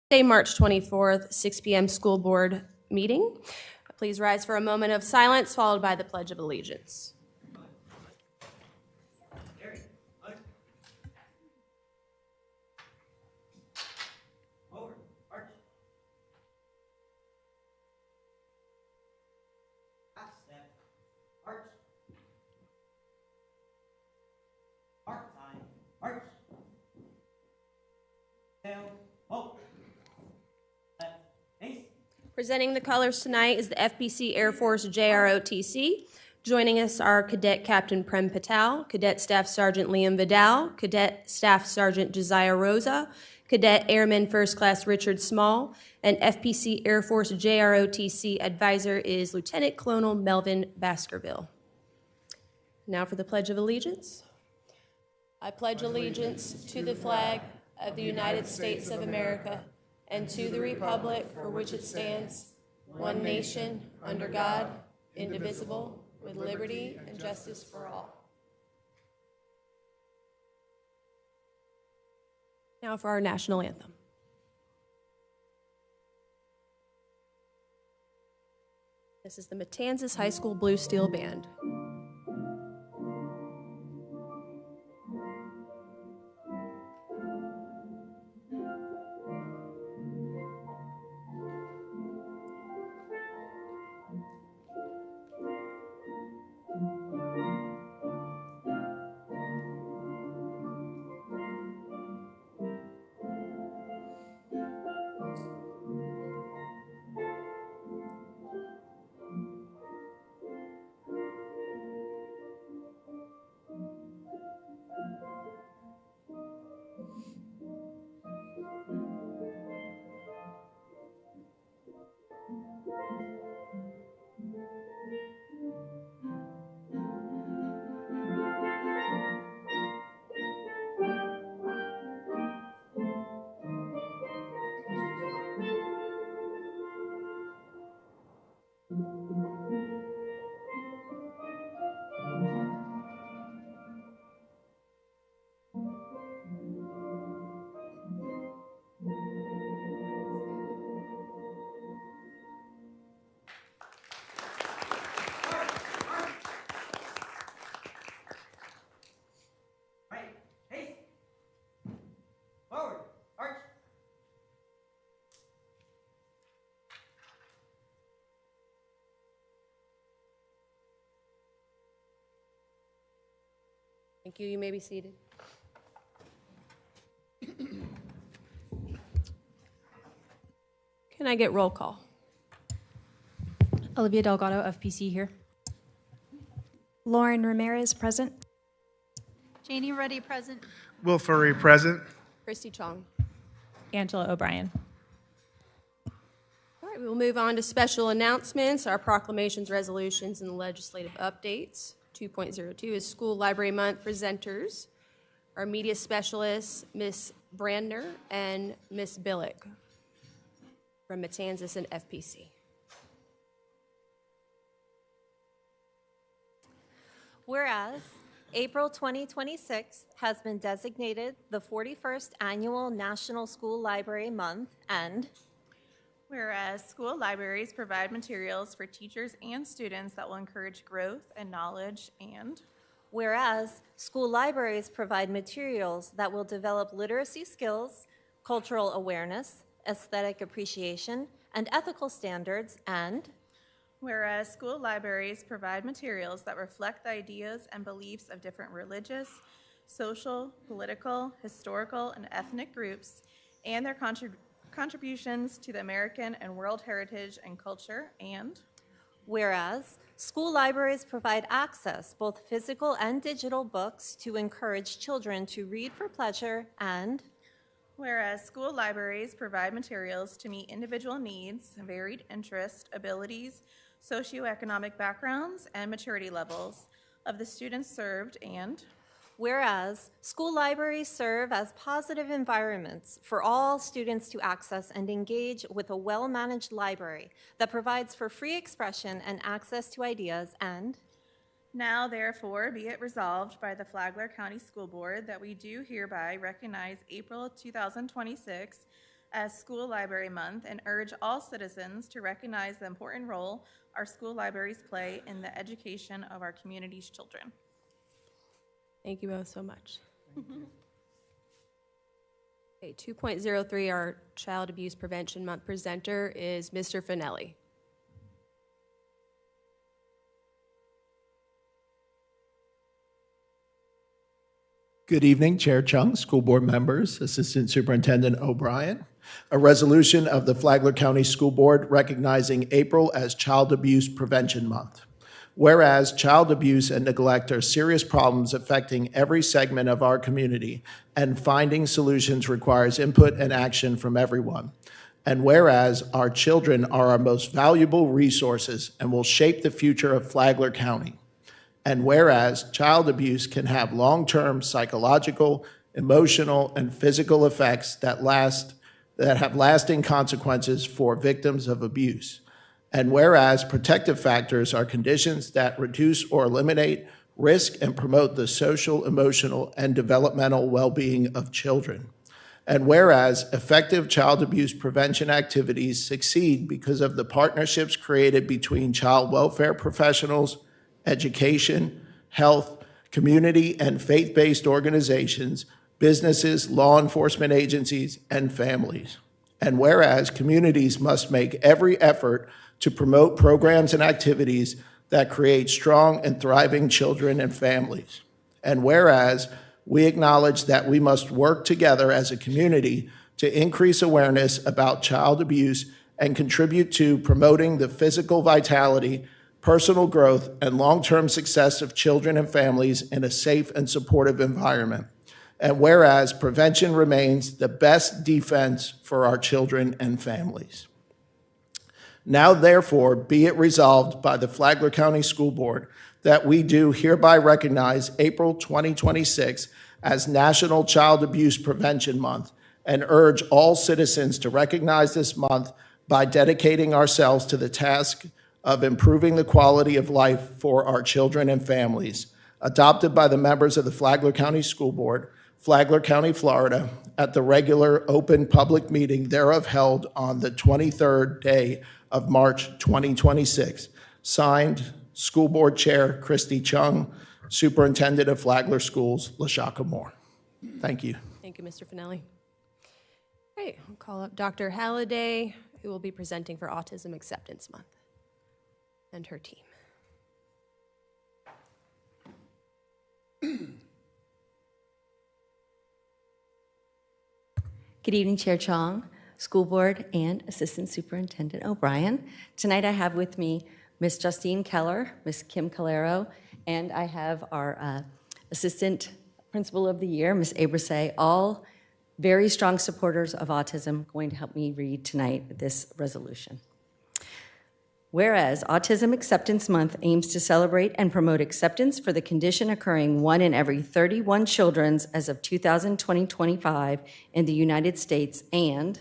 Tuesday, March 24th, 6 p.m. school board meeting. Please rise for a moment of silence, followed by the Pledge of Allegiance. Presenting the colors tonight is the FBC Air Force JROTC. Joining us are Cadet Captain Prem Patel, Cadet Staff Sergeant Liam Vidal, Cadet Staff Sergeant Josiah Rosa, Cadet Airman First Class Richard Small, and FPC Air Force JROTC Advisor is Lieutenant Colonel Melvin Baskerville. Now for the Pledge of Allegiance. I pledge allegiance to the flag of the United States of America and to the republic for which it stands, one nation, under God, indivisible, with liberty and justice for all. Now for our national anthem. This is the Matanzas High School Blue Steel Band. Thank you. You may be seated. Can I get roll call? Olivia Delgado, FPC here. Lauren Ramirez, present. Janie, Ruddy, present. Will Furry, present. Christy, Chong. Angela O'Brien. All right, we will move on to special announcements, our proclamations, resolutions, and legislative updates. 2.02 is School Library Month presenters. Our media specialists, Ms. Brandner and Ms. Billick from Matanzas and FPC. Whereas April 2026 has been designated the 41st Annual National School Library Month, and whereas school libraries provide materials for teachers and students that will encourage growth and knowledge, and whereas school libraries provide materials that will develop literacy skills, cultural awareness, aesthetic appreciation, and ethical standards, and whereas school libraries provide materials that reflect the ideas and beliefs of different religious, social, political, historical, and ethnic groups, and their contributions to the American and world heritage and culture, and whereas school libraries provide access, both physical and digital books, to encourage children to read for pleasure, and whereas school libraries provide materials to meet individual needs, varied interests, abilities, socioeconomic backgrounds, and maturity levels of the students served, and whereas school libraries serve as positive environments for all students to access and engage with a well-managed library that provides for free expression and access to ideas, and now therefore be it resolved by the Flagler County School Board that we do hereby recognize April 2026 as School Library Month and urge all citizens to recognize the important role our school libraries play in the education of our community's children. Thank you both so much. Okay, 2.03, our Child Abuse Prevention Month presenter is Mr. Finelli. Good evening, Chair Chong, school board members, Assistant Superintendent O'Brien. A resolution of the Flagler County School Board recognizing April as Child Abuse Prevention Month. Whereas child abuse and neglect are serious problems affecting every segment of our community, and finding solutions requires input and action from everyone. And whereas our children are our most valuable resources and will shape the future of Flagler County. And whereas child abuse can have long-term psychological, emotional, and physical effects that have lasting consequences for victims of abuse. And whereas protective factors are conditions that reduce or eliminate risk and promote the social, emotional, and developmental well-being of children. And whereas effective child abuse prevention activities succeed because of the partnerships created between child welfare professionals, education, health, community, and faith-based organizations, businesses, law enforcement agencies, and families. And whereas communities must make every effort to promote programs and activities that create strong and thriving children and families. And whereas we acknowledge that we must work together as a community to increase awareness about child abuse and contribute to promoting the physical vitality, personal growth, and long-term success of children and families in a safe and supportive environment. And whereas prevention remains the best defense for our children and families. Now, therefore, be it resolved by the Flagler County School Board that we do hereby recognize April 2026 as National Child Abuse Prevention Month and urge all citizens to recognize this month by dedicating ourselves to the task of improving the quality of life for our children and families, adopted by the members of the Flagler County School Board, Flagler County, Florida, at the regular open public meeting thereof held on the 23rd day of March 2026. Signed, School Board Chair Christy Chong, Superintendent of Flagler Schools, LaShakia. Thank you. Thank you, Mr. Finelli. All right, I'll call up Dr. Halliday, who will be presenting for Autism Acceptance Month, and her team. Good evening, Chair Chong, School Board, and Assistant Superintendent O'Brien. Tonight I have with me Ms. Justine Keller, Ms. Kim Calero, and I have our Assistant Principal of the Year, Ms. Abrasay, all very strong supporters of autism, going to help me read tonight this resolution. Whereas Autism Acceptance Month aims to celebrate and promote acceptance for the condition occurring 1 in every 31 children as of 2020-25 in the United States, and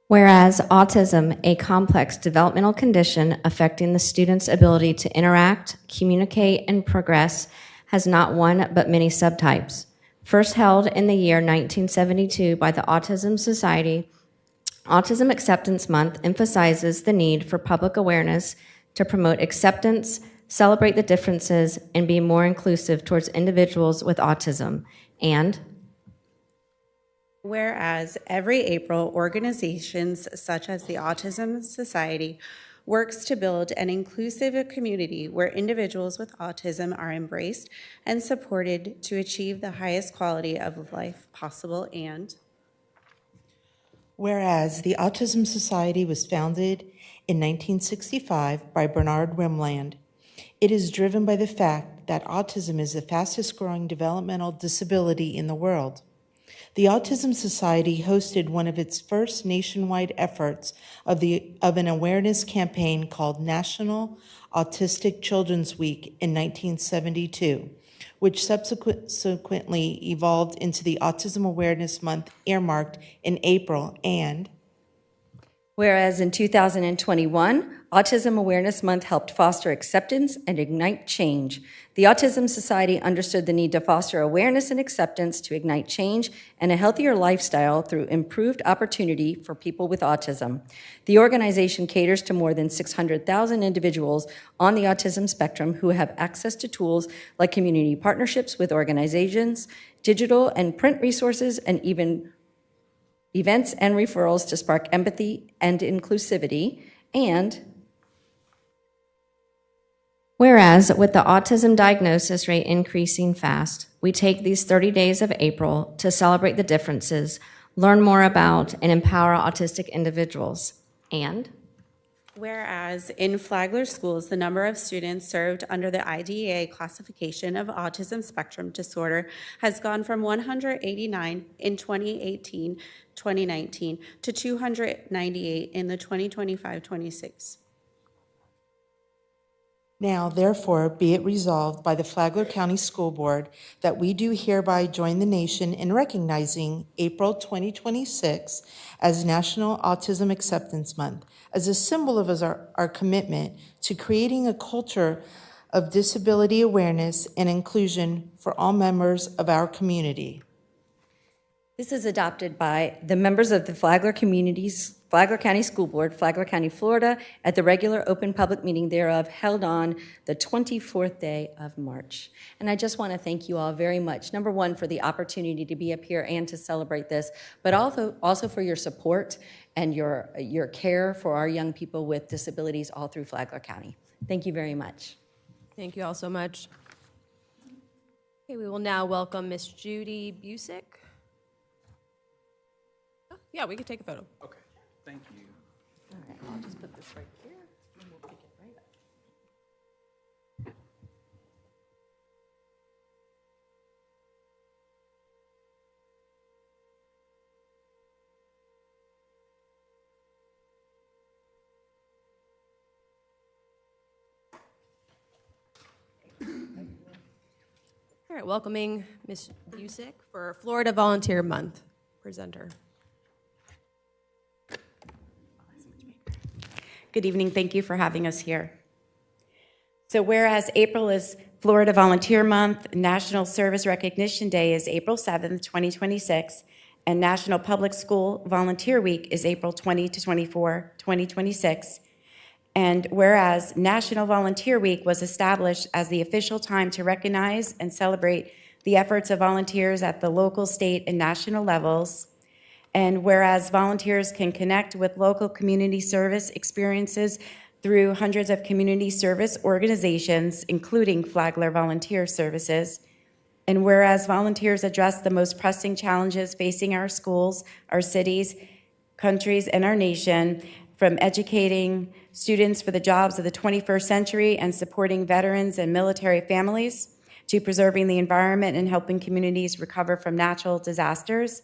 whereas autism, a complex developmental condition affecting the student's ability to interact, communicate, and progress, has not one but many subtypes. First held in the year 1972 by the Autism Society, Autism Acceptance Month emphasizes the need for public awareness to promote acceptance, celebrate the differences, and be more inclusive towards individuals with autism. And whereas every April, organizations such as the Autism Society works to build an inclusive community where individuals with autism are embraced and supported to achieve the highest quality of life possible. And whereas the Autism Society was founded in 1965 by Bernard Rimland, it is driven by the fact that autism is the fastest growing developmental disability in the world. The Autism Society hosted one of its first nationwide efforts of an awareness campaign called National Autistic Children's Week in 1972, which subsequently evolved into the Autism Awareness Month earmarked in April. And whereas in 2021, Autism Awareness Month helped foster acceptance and ignite change. The Autism Society understood the need to foster awareness and acceptance to ignite change and a healthier lifestyle through improved opportunity for people with autism. The organization caters to more than 600,000 individuals on the autism spectrum who have access to tools like community partnerships with organizations, digital and print resources, and even events and referrals to spark empathy and inclusivity. And whereas, with the autism diagnosis rate increasing fast, we take these 30 days of April to celebrate the differences, learn more about, and empower autistic individuals. And Whereas in Flagler schools, the number of students served under the IDEA classification of autism spectrum disorder has gone from 189 in 2018-2019 to 298 in the 2025-26. Now, therefore, be it resolved by the Flagler County School Board that we do hereby join the nation in recognizing April 2026 as National Autism Acceptance Month as a symbol of our commitment to creating a culture of disability awareness and inclusion for all members of our community. this is adopted by the members of the Flagler County School Board, Flagler County, Florida, at the regular open public meeting thereof held on the 24th day of March. And I just want to thank you all very much. Number one, for the opportunity to be up here and to celebrate this, but also for your support and your care for our young people with disabilities all through Flagler County. Thank you very much. Thank you all so much. Okay, we will now welcome Miss Judy Busick. Oh, yeah, we could take a photo. Okay, thank you. All right, I'll just put this right here, and we'll pick it right up. All right, welcoming Ms. Busick for Florida Volunteer Month presenter. Good evening. Thank you for having us here. So whereas April is Florida Volunteer Month, National Service Recognition Day is April 7th, 2026, and National Public School Volunteer Week is April 20 to 24, 2026. And whereas National Volunteer Week was established as the official time to recognize and celebrate the efforts of volunteers at the local, state, and national levels, and whereas volunteers can connect with local community service experiences through hundreds of community service organizations, including Flagler Volunteer Services, and whereas volunteers address the most pressing challenges facing our schools, our cities, countries, and our nation, from educating students for the jobs of the 21st century and supporting veterans and military families, to preserving the environment and helping communities recover from natural disasters.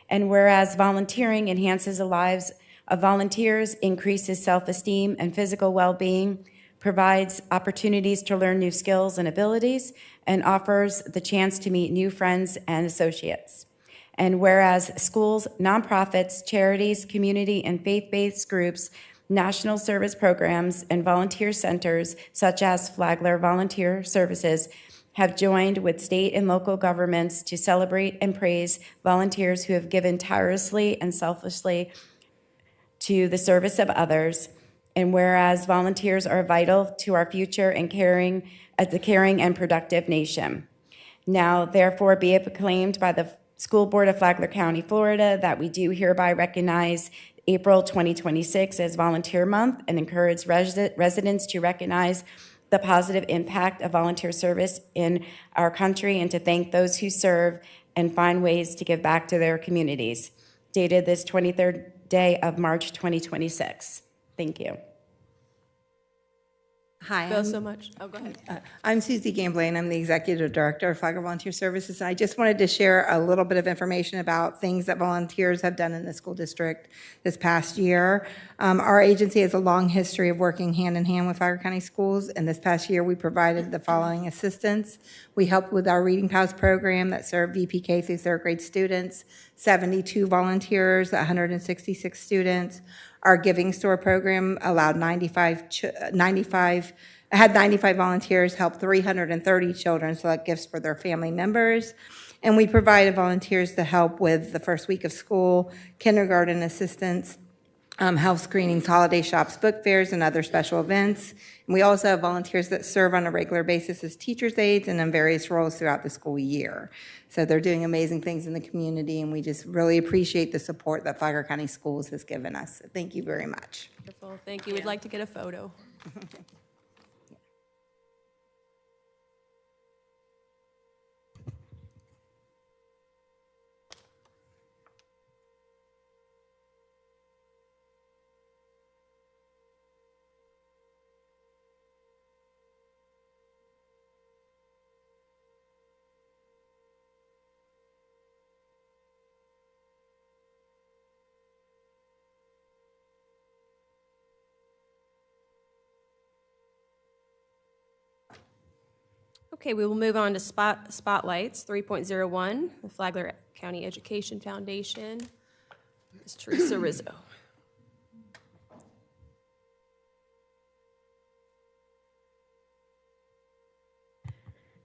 And whereas volunteering enhances the lives of volunteers, increases self-esteem and physical well-being, provides opportunities to learn new skills and abilities, and offers the chance to meet new friends and associates. And whereas schools, nonprofits, charities, community and faith-based groups, national service programs, and volunteer centers such as Flagler Volunteer Services have joined with state and local governments to celebrate and praise volunteers who have given tirelessly and selflessly to the service of others. And whereas volunteers are vital to our future and caring and productive nation. Now, therefore, be it proclaimed by the School Board of Flagler County, Florida, that we do hereby recognize April 2026 as Volunteer Month and encourage residents to recognize the positive impact of volunteer service in our country and to thank those who serve and find ways to give back to their communities. Dated this 23rd day of March 2026. Thank you. Hi, Thank you so much. Oh, go ahead. I'm Susie Gamblay, and I'm the Executive Director of Flagler Volunteer Services. And I just wanted to share a little bit of information about things that volunteers have done in the school district this past year. Our agency has a long history of working hand in hand with Flagler County Schools, and this past year we provided the following assistance. We helped with our Reading Pals program that served VPK through third grade students, 72 volunteers, 166 students. Our Giving Store program allowed 95 volunteers help 330 children select gifts for their family members. And we provided volunteers to help with the first week of school, kindergarten assistance, health screenings, holiday shops, book fairs, and other special events. And we also have volunteers that serve on a regular basis as teachers' aides and in various roles throughout the school year. So they're doing amazing things in the community, and we just really appreciate the support that Flagler County Schools has given us. So thank you very much. Wonderful. Thank you. We'd like to get a photo. Okay, we will move on to Spotlights 3.01, the Flagler County Education Foundation. Ms. Teresa Rizzo.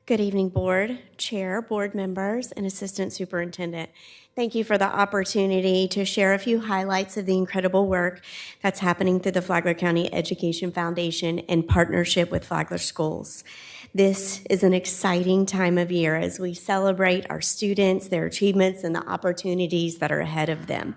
Good evening, Board, Chair, Board members, and Assistant Superintendent. Thank you for the opportunity to share a few highlights of the incredible work that's happening through the Flagler County Education Foundation in partnership with Flagler Schools. This is an exciting time of year as we celebrate our students, their achievements, and the opportunities that are ahead of them.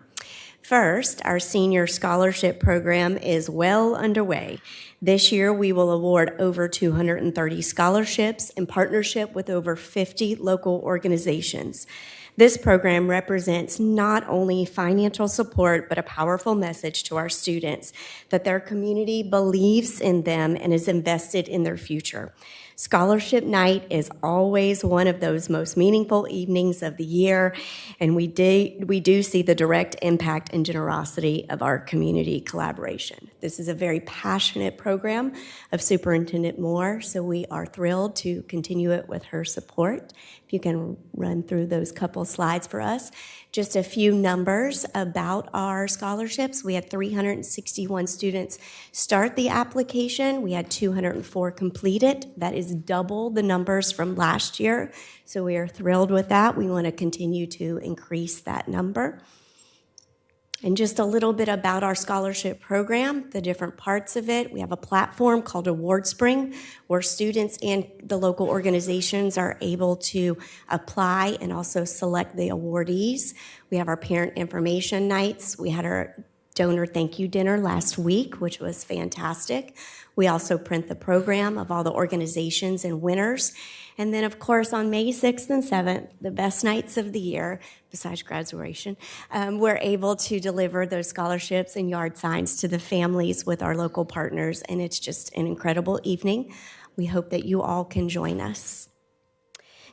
First, our senior scholarship program is well underway. This year, we will award over 230 scholarships in partnership with over 50 local organizations. This program represents not only financial support, but a powerful message to our students that their community believes in them and is invested in their future. Scholarship Night is always one of those most meaningful evenings of the year, and we do see the direct impact and generosity of our community collaboration. This is a very passionate program of Superintendent Moore, so we are thrilled to continue it with her support. If you can run through those couple slides for us. Just a few numbers about our scholarships. We had 361 students start the application. We had 204 complete it. That is double the numbers from last year. So we are thrilled with that. We want to continue to increase that number. And just a little bit about our scholarship program, the different parts of it. We have a platform called Award Spring, where students and the local organizations are able to apply and also select the awardees. We have our parent information nights. We had our donor thank you dinner last week, which was fantastic. We also print the program of all the organizations and winners. And then, of course, on May 6th and 7th, the best nights of the year, besides graduation, we're able to deliver those scholarships and yard signs to the families with our local partners, and it's just an incredible evening. We hope that you all can join us.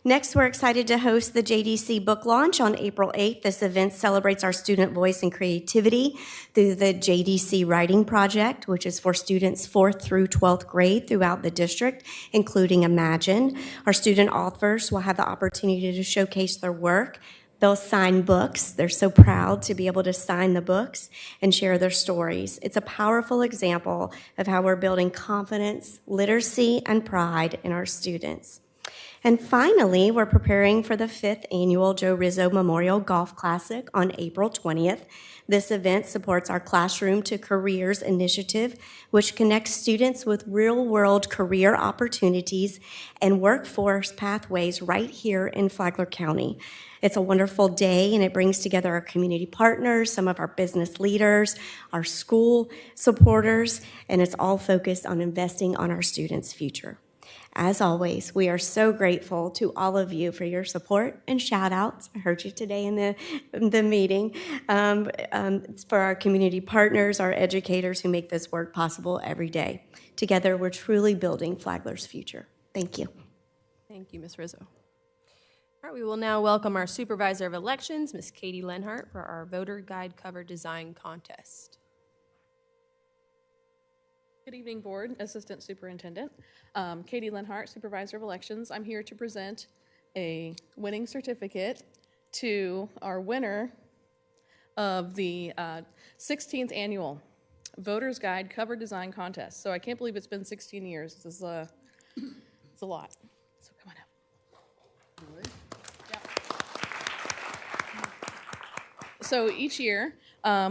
Next, we're excited to host the JDC book launch on April 8th. This event celebrates our student voice and creativity through the JDC Writing Project, which is for students 4th through 12th grade throughout the district, including Imagine. Our student authors will have the opportunity to showcase their work. They'll sign books. They're so proud to be able to sign the books and share their stories. It's a powerful example of how we're building confidence, literacy, and pride in our students. And finally, we're preparing for the 5th annual Joe Rizzo Memorial Golf Classic on April 20th. This event supports our Classroom to Careers initiative, which connects students with real-world career opportunities and workforce pathways right here in Flagler County. It's a wonderful day, and it brings together our community partners, some of our business leaders, our school supporters, and it's all focused on investing on our students' future. As always, we are so grateful to all of you for your support and shout outs. I heard you today in the meeting. It's for our community partners, our educators who make this work possible every day. Together, we're truly building Flagler's future. Thank you. Thank you, Ms. Rizzo. All right, we will now welcome our Supervisor of Elections, Ms. Katie Lenhart, for our voter guide cover design contest. Good evening, Board, Assistant Superintendent. Katie Lenhart, Supervisor of Elections. I'm here to present a winning certificate to our winner of the 16th Annual Voter's Guide Cover Design Contest. So I can't believe it's been 16 years. This is it's a lot. So come on out. So each year,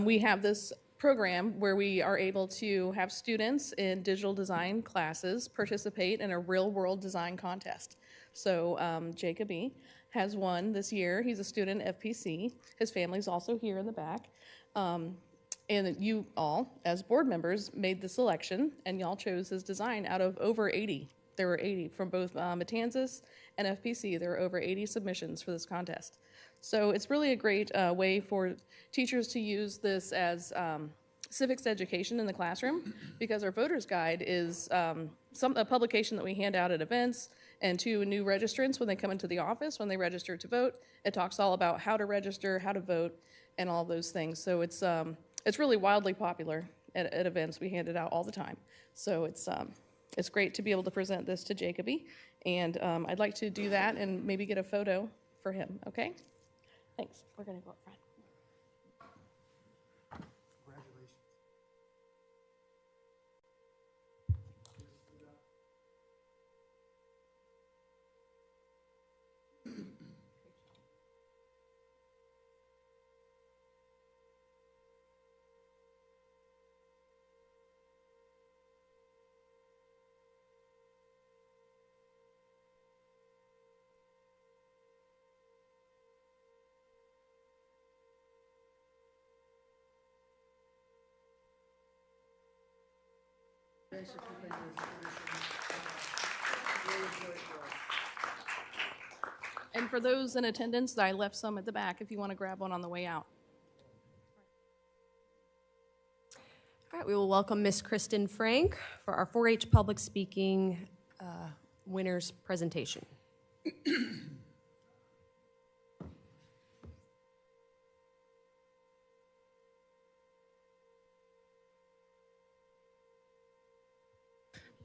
we have this program where we are able to have students in digital design classes participate in a real-world design contest. So Jacob E. has won this year. He's a student at FPC. His family's also here in the back. And you all, as board members, made the selection, and y'all chose his design out of over 80. There were 80 from both Matanzas and FPC. There were over 80 submissions for this contest. So it's really a great way for teachers to use this as civics education in the classroom, because our voter's guide is a publication that we hand out at events and to new registrants when they come into the office, when they register to vote. It talks all about how to register, how to vote, and all those things. So it's really wildly popular at events. We hand it out all the time. So it's great to be able to present this to Jacoby, and I'd like to do that and maybe get a photo for him, okay? Thanks. We're gonna go up front. And for those in attendance, I left some at the back if you want to grab one on the way out. All right, we will welcome Miss Kristen Frank for our 4-H public speaking winners presentation.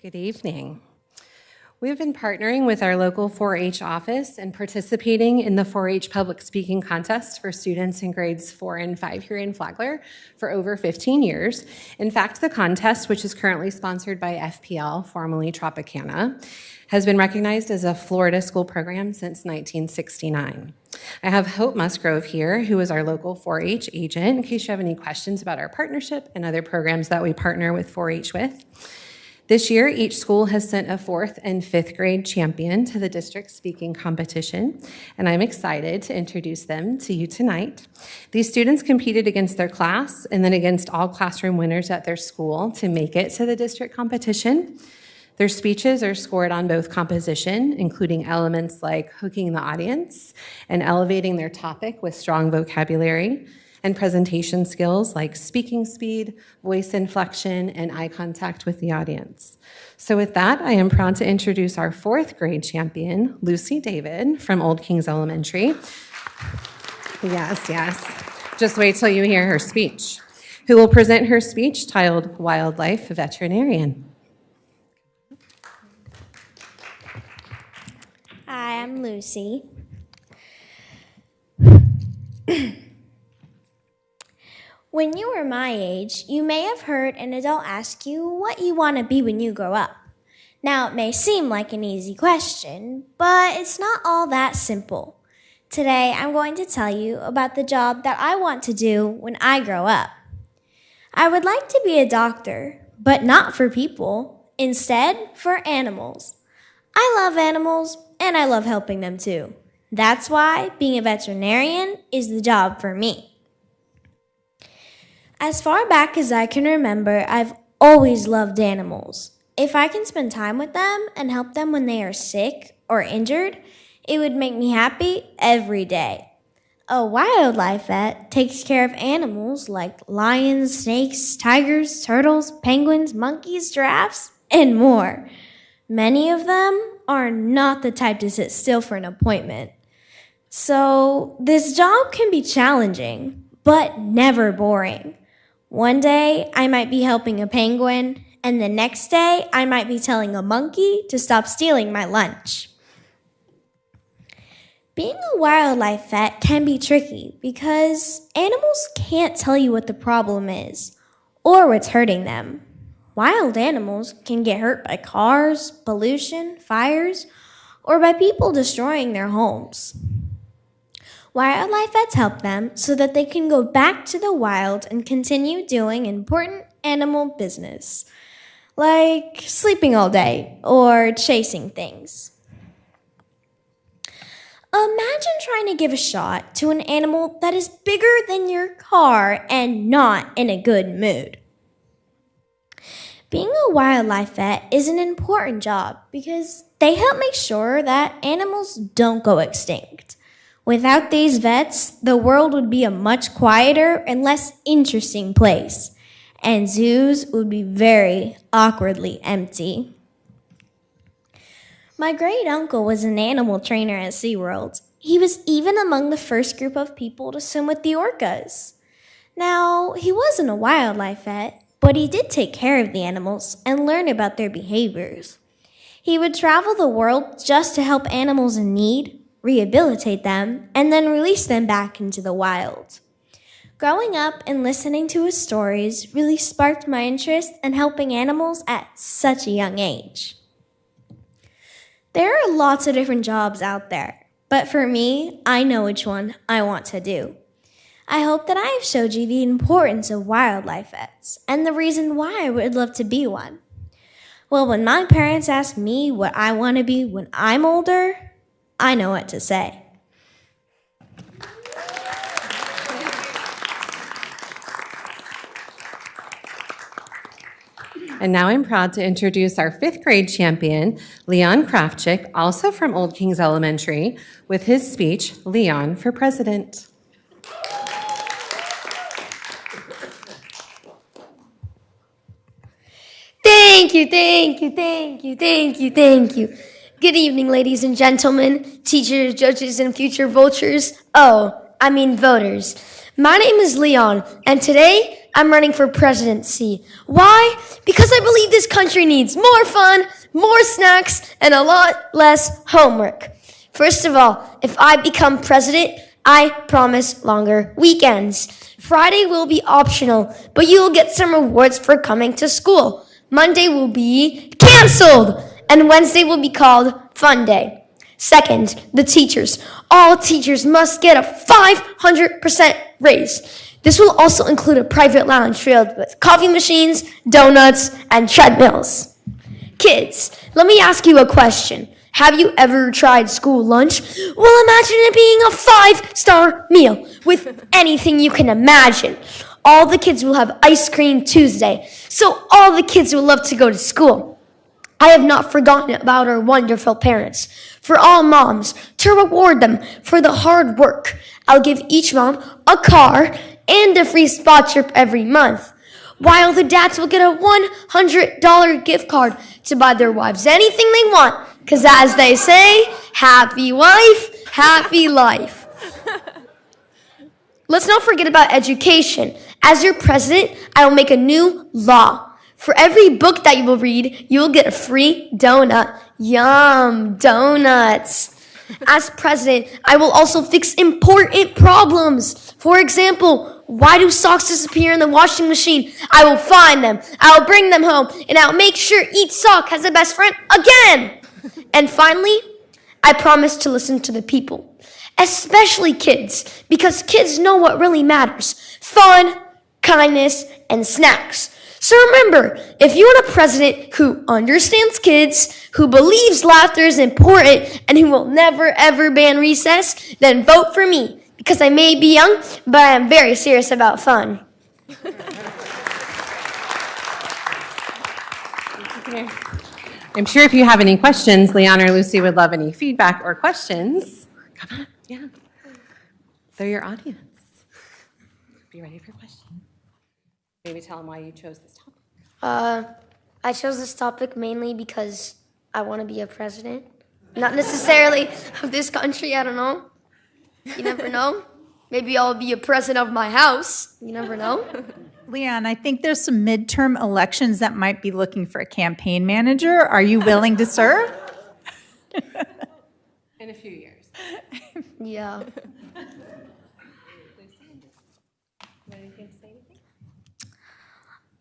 Good evening. We've been partnering with our local 4-H office and participating in the 4-H public speaking contest for students in grades 4 and 5 here in Flagler for over 15 years. In fact, the contest, which is currently sponsored by FPL, formerly Tropicana, has been recognized as a Florida school program since 1969. I have Hope Musgrove here, who is our local 4-H agent, in case you have any questions about our partnership and other programs that we partner with 4-H with. This year, each school has sent a 4th and 5th grade champion to the district speaking competition, and I'm excited to introduce them to you tonight. These students competed against their class and then against all classroom winners at their school to make it to the district competition. Their speeches are scored on both composition, including elements like hooking the audience and elevating their topic with strong vocabulary, and presentation skills like speaking speed, voice inflection, and eye contact with the audience. So with that, I am proud to introduce our 4th grade champion, Lucy David from Old Kings Elementary. Yes. Just wait till you hear her speech, who will present her speech titled Wildlife Veterinarian. Hi, I'm Lucy. When you were my age, you may have heard an adult ask you what you want to be when you grow up. Now, it may seem like an easy question, but it's not all that simple. Today, I'm going to tell you about the job that I want to do when I grow up. I would like to be a doctor, but not for people. Instead, for animals. I love animals, and I love helping them too. That's why being a veterinarian is the job for me. As far back as I can remember, I've always loved animals. If I can spend time with them and help them when they are sick or injured, it would make me happy every day. A wildlife vet takes care of animals like lions, snakes, tigers, turtles, penguins, monkeys, giraffes, and more. Many of them are not the type to sit still for an appointment. So this job can be challenging, but never boring. One day, I might be helping a penguin, and the next day, I might be telling a monkey to stop stealing my lunch. Being a wildlife vet can be tricky because animals can't tell you what the problem is or what's hurting them. Wild animals can get hurt by cars, pollution, fires, or by people destroying their homes. Wildlife vets help them so that they can go back to the wild and continue doing important animal business, like sleeping all day or chasing things. Imagine trying to give a shot to an animal that is bigger than your car and not in a good mood. Being a wildlife vet is an important job because they help make sure that animals don't go extinct. Without these vets, the world would be a much quieter and less interesting place, and zoos would be very awkwardly empty. My great uncle was an animal trainer at SeaWorld. He was even among the first group of people to swim with the orcas. Now, he wasn't a wildlife vet, but he did take care of the animals and learn about their behaviors. He would travel the world just to help animals in need, rehabilitate them, and then release them back into the wild. Growing up and listening to his stories really sparked my interest in helping animals at such a young age. There are lots of different jobs out there, but for me, I know which one I want to do. I hope that I have showed you the importance of wildlife vets and the reason why I would love to be one. Well, when my parents ask me what I want to be when I'm older, I know what to say. And now I'm proud to introduce our 5th grade champion, Leon Krafchick, also from Old Kings Elementary, with his speech, Leon for President. Thank you, thank you, thank you, thank you, thank you. Good evening, ladies and gentlemen, teachers, judges, and future vultures. Voters. My name is Leon, and today I'm running for presidency. Why? Because I believe this country needs more fun, more snacks, and a lot less homework. First of all, if I become president, I promise longer weekends. Friday will be optional, but you will get some rewards for coming to school. Monday will be canceled, and Wednesday will be called Fun Day. Second, the teachers. All teachers must get a 500% raise. This will also include a private lounge filled with coffee machines, donuts, and treadmills. Kids, let me ask you a question. Have you ever tried school lunch? Well, imagine it being a 5-star meal with anything you can imagine. All the kids will have ice cream Tuesday, so all the kids will love to go to school. I have not forgotten about our wonderful parents. For all moms, to reward them for the hard work, I'll give each mom a car and a free spot trip every month, while the dads will get a $100 gift card to buy their wives anything they want, because as they say, happy wife, happy life. Let's not forget about education. As your president, I will make a new law. For every book that you will read, you will get a free donut. Yum, donuts. As president, I will also fix important problems. For example, why do socks disappear in the washing machine? I will find them, I will bring them home, and I'll make sure each sock has a best friend again. And finally, I promise to listen to the people, especially kids, because kids know what really matters: fun, kindness, and snacks. So remember, if you want a president who understands kids, who believes laughter is important, and who will never ever ban recess, then vote for me, because I may be young, but I am very serious about fun. I'm sure if you have any questions, Leon or Lucy would love any feedback or questions. Come on, yeah. They're your audience. Be ready for questions. Maybe tell them why you chose this topic. I chose this topic mainly because I want to be a president. Not necessarily of this country, I don't know. You never know. Maybe I'll be a president of my house. You never know. Leon, I think there's some midterm elections that might be looking for a campaign manager. Are you willing to serve? In a few years. Yeah.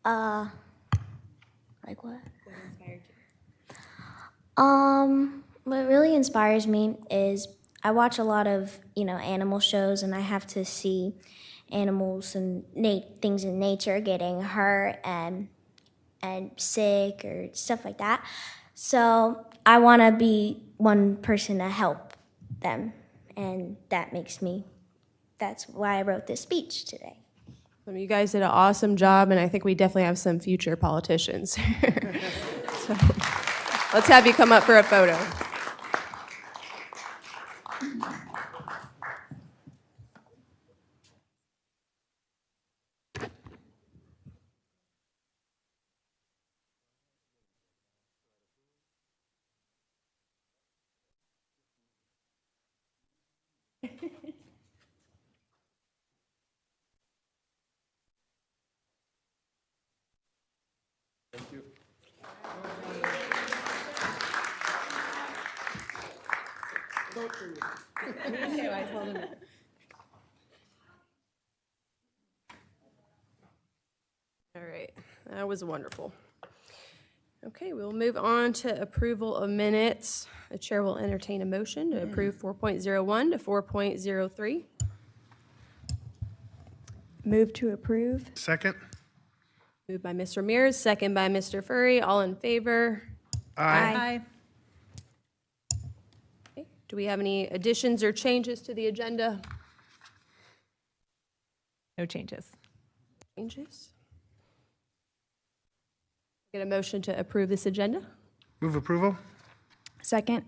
Like what? What really inspires me is I watch a lot of, animal shows, and I have to see animals and things in nature getting hurt and sick or stuff like that. So I want to be one person to help them, and that's why I wrote this speech today. You guys did an awesome job, and I think we definitely have some future politicians. So, let's have you come up for a photo. All right, that was wonderful. Okay, we'll move on to approval of minutes. The chair will entertain a motion to approve 4.01 to 4.03. Move to approve. Second. Moved by Ms. Ramirez, second by Mr. Furry. All in favor? Aye. Okay. Do we have any additions or changes to the agenda? No changes. Changes? Get a motion to approve this agenda? Move approval. Second.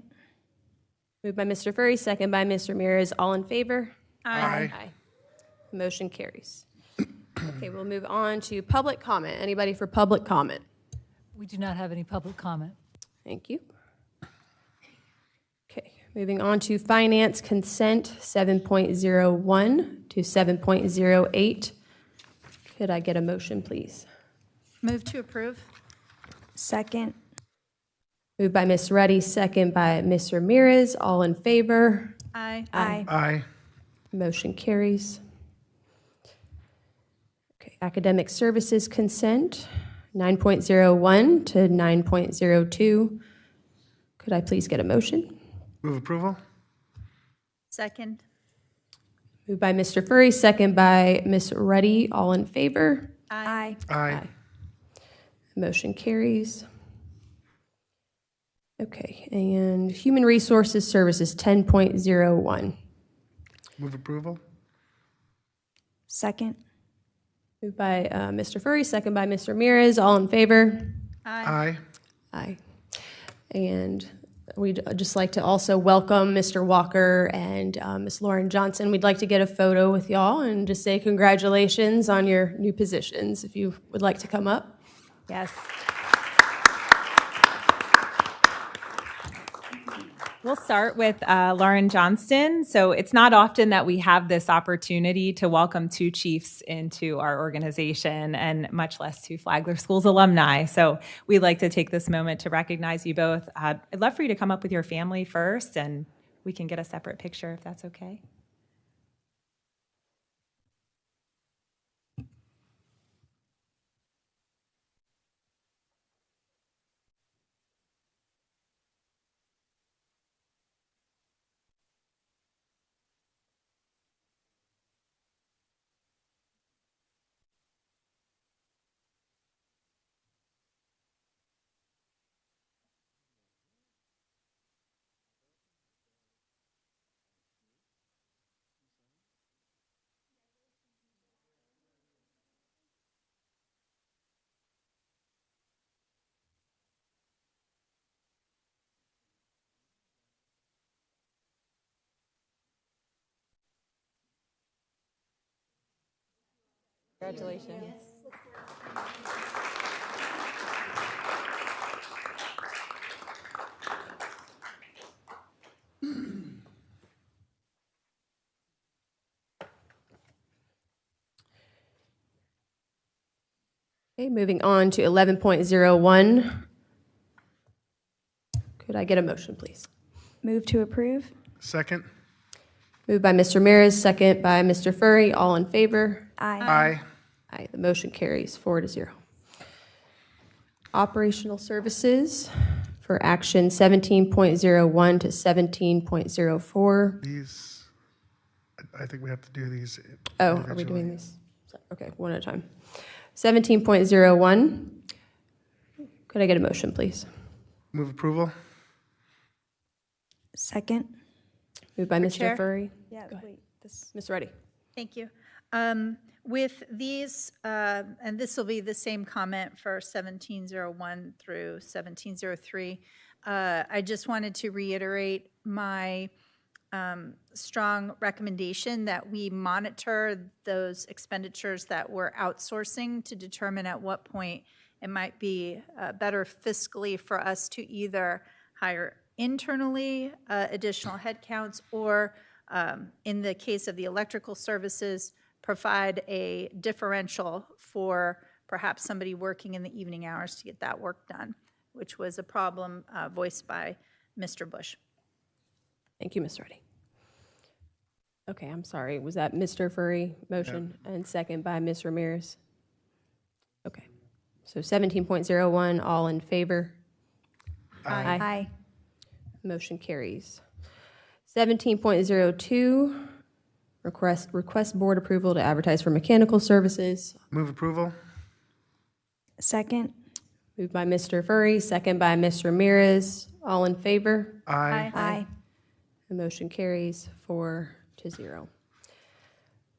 Moved by Mr. Furry, second by Ms. Ramirez. All in favor? Aye. Motion carries. Okay, we'll move on to public comment. Anybody for public comment? We do not have any public comment. Thank you. Okay, moving on to finance consent 7.01 to 7.08. Could I get a motion, please? Move to approve. Second. Moved by Ms. Ruddy, second by Ms. Ramirez. All in favor? Aye. Aye. Motion carries. Okay, academic services consent 9.01 to 9.02. Could I please get a motion? Move approval. Second. Moved by Mr. Furry, second by Ms. Ruddy. All in favor? Aye. Aye. Motion carries. Okay, and human resources services 10.01. Move approval. Second. Moved by Mr. Furry, second by Ms. Ramirez. All in favor? Aye. Aye. And we'd just like to also welcome Mr. Walker and Ms. Lauren Johnson. We'd like to get a photo with y'all and just say congratulations on your new positions, if you would like to come up. Yes. We'll start with Lauren Johnston. So it's not often that we have this opportunity to welcome two chiefs into our organization, and much less two Flagler School's alumni. So we'd like to take this moment to recognize you both. I'd love for you to come up with your family first, and we can get a separate picture if that's okay. Congratulations. Okay, moving on to 11.01. Could I get a motion, please? Move to approve. Second. Moved by Mr. Ramirez, second by Mr. Furry. All in favor? Aye. Aye. Aye. The motion carries 4-0. Operational services for action 17.01 to 17.04. These, I think we have to do these. Oh, are we doing these? Okay, one at a time. 17.01. Could I get a motion, please? Move approval. Second. Moved by Mr. Chair? Furry. Yeah, Go ahead. wait, this. Ms. Ruddy. Thank you. With these, and this will be the same comment for 1701 through 1703, I just wanted to reiterate my strong recommendation that we monitor those expenditures that we're outsourcing to determine at what point it might be better fiscally for us to either hire internally additional headcounts or, in the case of the electrical services, provide a differential for perhaps somebody working in the evening hours to get that work done, which was a problem voiced by Mr. Bush. Thank you, Ms. Ruddy. Okay, I'm sorry. Was that Mr. Furry motion and second by Ms. Ramirez? Okay. So 17.01, all in favor? Aye. Aye. Motion carries. 17.02, request board approval to advertise for mechanical services. Move approval. Second. Moved by Mr. Furry, second by Ms. Ramirez. All in favor? Aye. Aye. The motion carries 4-0.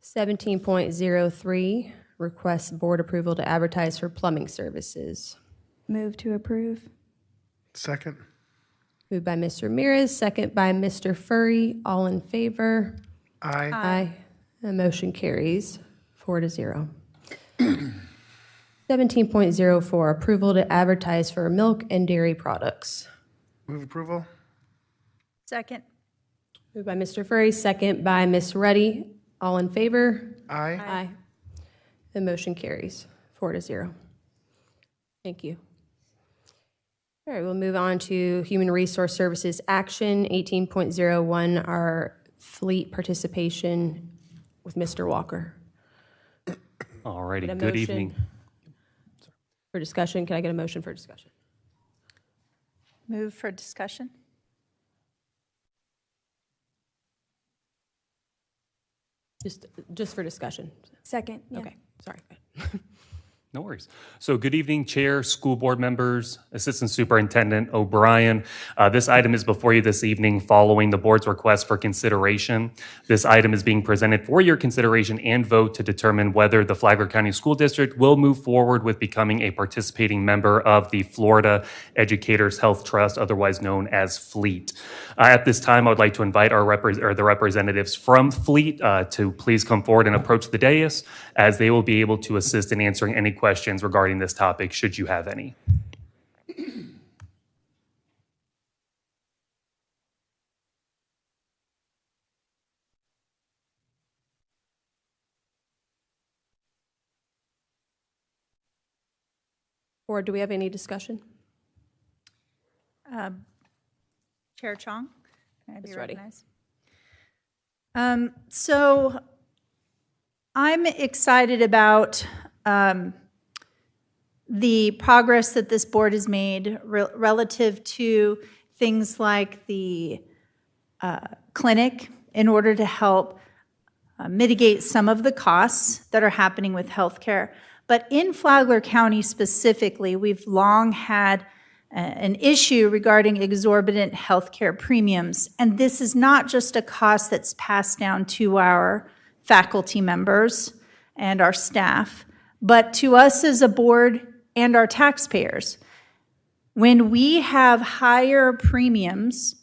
17.03, request board approval to advertise for plumbing services. Move to approve. Second. Moved by Ms. Ramirez, second by Mr. Furry. All in favor? Aye. Aye. The motion carries 4-0. 17.04, approval to advertise for milk and dairy products. Move approval. Second. Moved by Mr. Furry, second by Ms. Ruddy. All in favor? Aye. Aye. The motion carries 4-0. Thank you. All right, we'll move on to Human Resource Services Action 18.01, our fleet participation with Mr. Walker. All righty, Get a good motion evening. For discussion, can I get a motion for discussion? Move for discussion. Just for discussion. Second. Yeah. Okay, sorry. No worries. So good evening, Chair, school board members, Assistant Superintendent O'Brien. This item is before you this evening following the board's request for consideration. This item is being presented for your consideration and vote to determine whether the Flagler County School District will move forward with becoming a participating member of the Florida Educators Health Trust, otherwise known as FLEET. At this time, I would like to invite the representatives from FLEET to please come forward and approach the dais, as they will be able to assist in answering any questions regarding this topic, should you have any. Or do we have any discussion? Chair Chong, can I be Ms. Ruddy. recognized? So I'm excited about the progress that this board has made relative to things like the clinic in order to help mitigate some of the costs that are happening with healthcare. But in Flagler County specifically, we've long had an issue regarding exorbitant healthcare premiums. And this is not just a cost that's passed down to our faculty members and our staff, but to us as a board and our taxpayers. When we have higher premiums,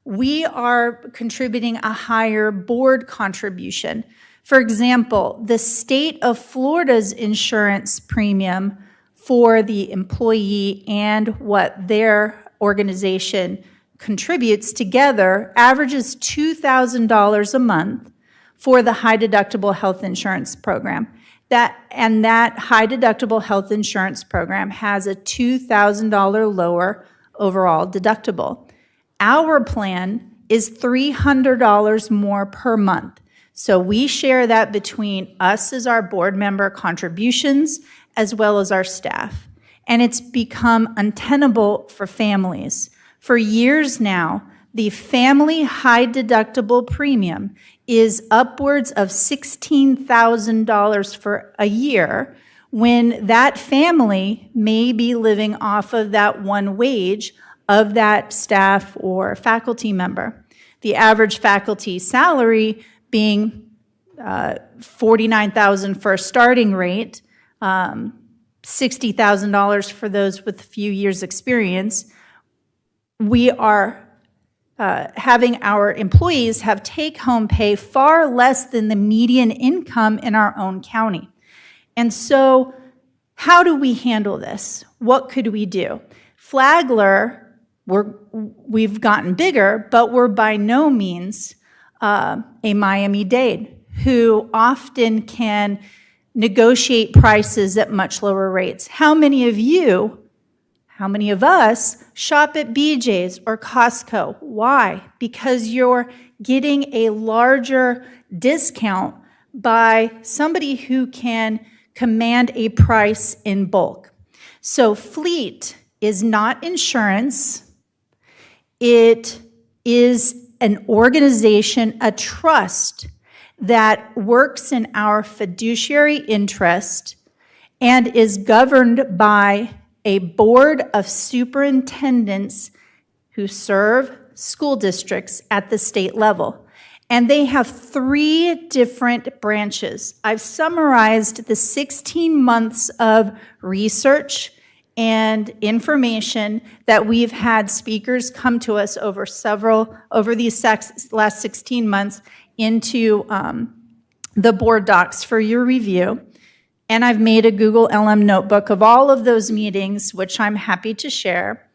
we are contributing a higher board contribution. For example, the state of Florida's insurance premium for the employee and what their organization contributes together averages $2,000 a month for the high deductible health insurance program. That high deductible health insurance program has a $2,000 lower overall deductible. Our plan is $300 more per month. So we share that between us as our board member contributions as well as our staff. and it's become untenable for families. For years now, the family high deductible premium is upwards of $16,000 for a year, when that family may be living off of that one wage of that staff or faculty member. The average faculty salary being $49,000 for a starting rate, $60,000 for those with a few years' experience. We are having our employees have take-home pay far less than the median income in our own county. And so how do we handle this? What could we do? Flagler, we've gotten bigger, but we're by no means a Miami-Dade, who often can negotiate prices at much lower rates. How many of us shop at BJ's or Costco? Why? Because you're getting a larger discount by somebody who can command a price in bulk. So fleet is not insurance. It is an organization, a trust that works in our fiduciary interest and is governed by a board of superintendents who serve school districts at the state level. And they have 3 different branches. I've summarized the 16 months of research and information that we've had speakers come to us over these last 16 months into the board docs for your review. And I've made a Google LM notebook of all of those meetings, which I'm happy to share.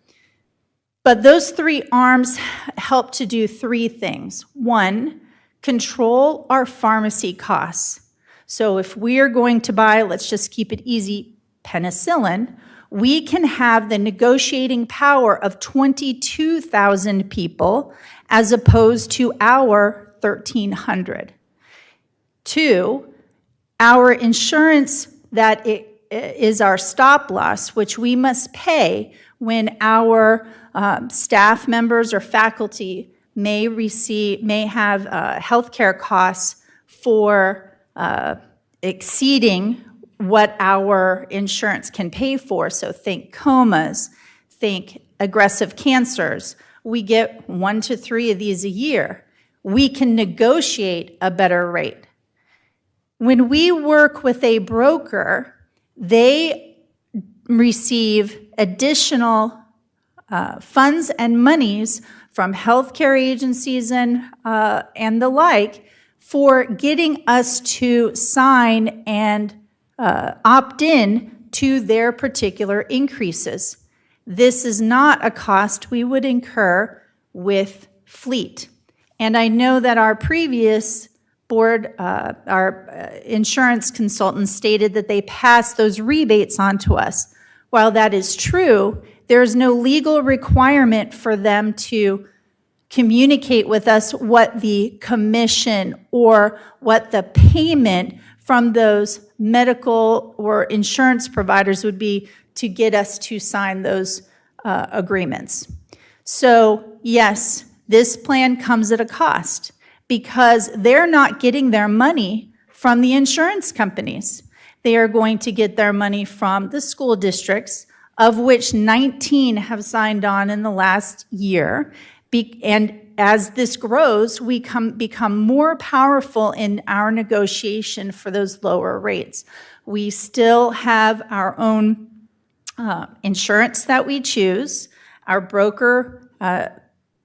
But those 3 arms help to do 3 things. 1, control our pharmacy costs. So if we are going to buy, let's just keep it easy, penicillin, we can have the negotiating power of 22,000 people as opposed to our 1,300. 2, our insurance that is our stop loss, which we must pay when our staff members or faculty may have healthcare costs for exceeding what our insurance can pay for. So think comas, think aggressive cancers. We get 1 to 3 of these a year. We can negotiate a better rate. When we work with a broker, they receive additional funds and monies from healthcare agencies and the like for getting us to sign and opt in to their particular increases. This is not a cost we would incur with fleet. And I know that our previous board, our insurance consultants stated that they passed those rebates on to us. While that is true, there is no legal requirement for them to communicate with us what the commission or what the payment from those medical or insurance providers would be to get us to sign those agreements. So yes, this plan comes at a cost because they're not getting their money from the insurance companies. They are going to get their money from the school districts, of which 19 have signed on in the last year. And as this grows, we become more powerful in our negotiation for those lower rates. We still have our own insurance that we choose. Our broker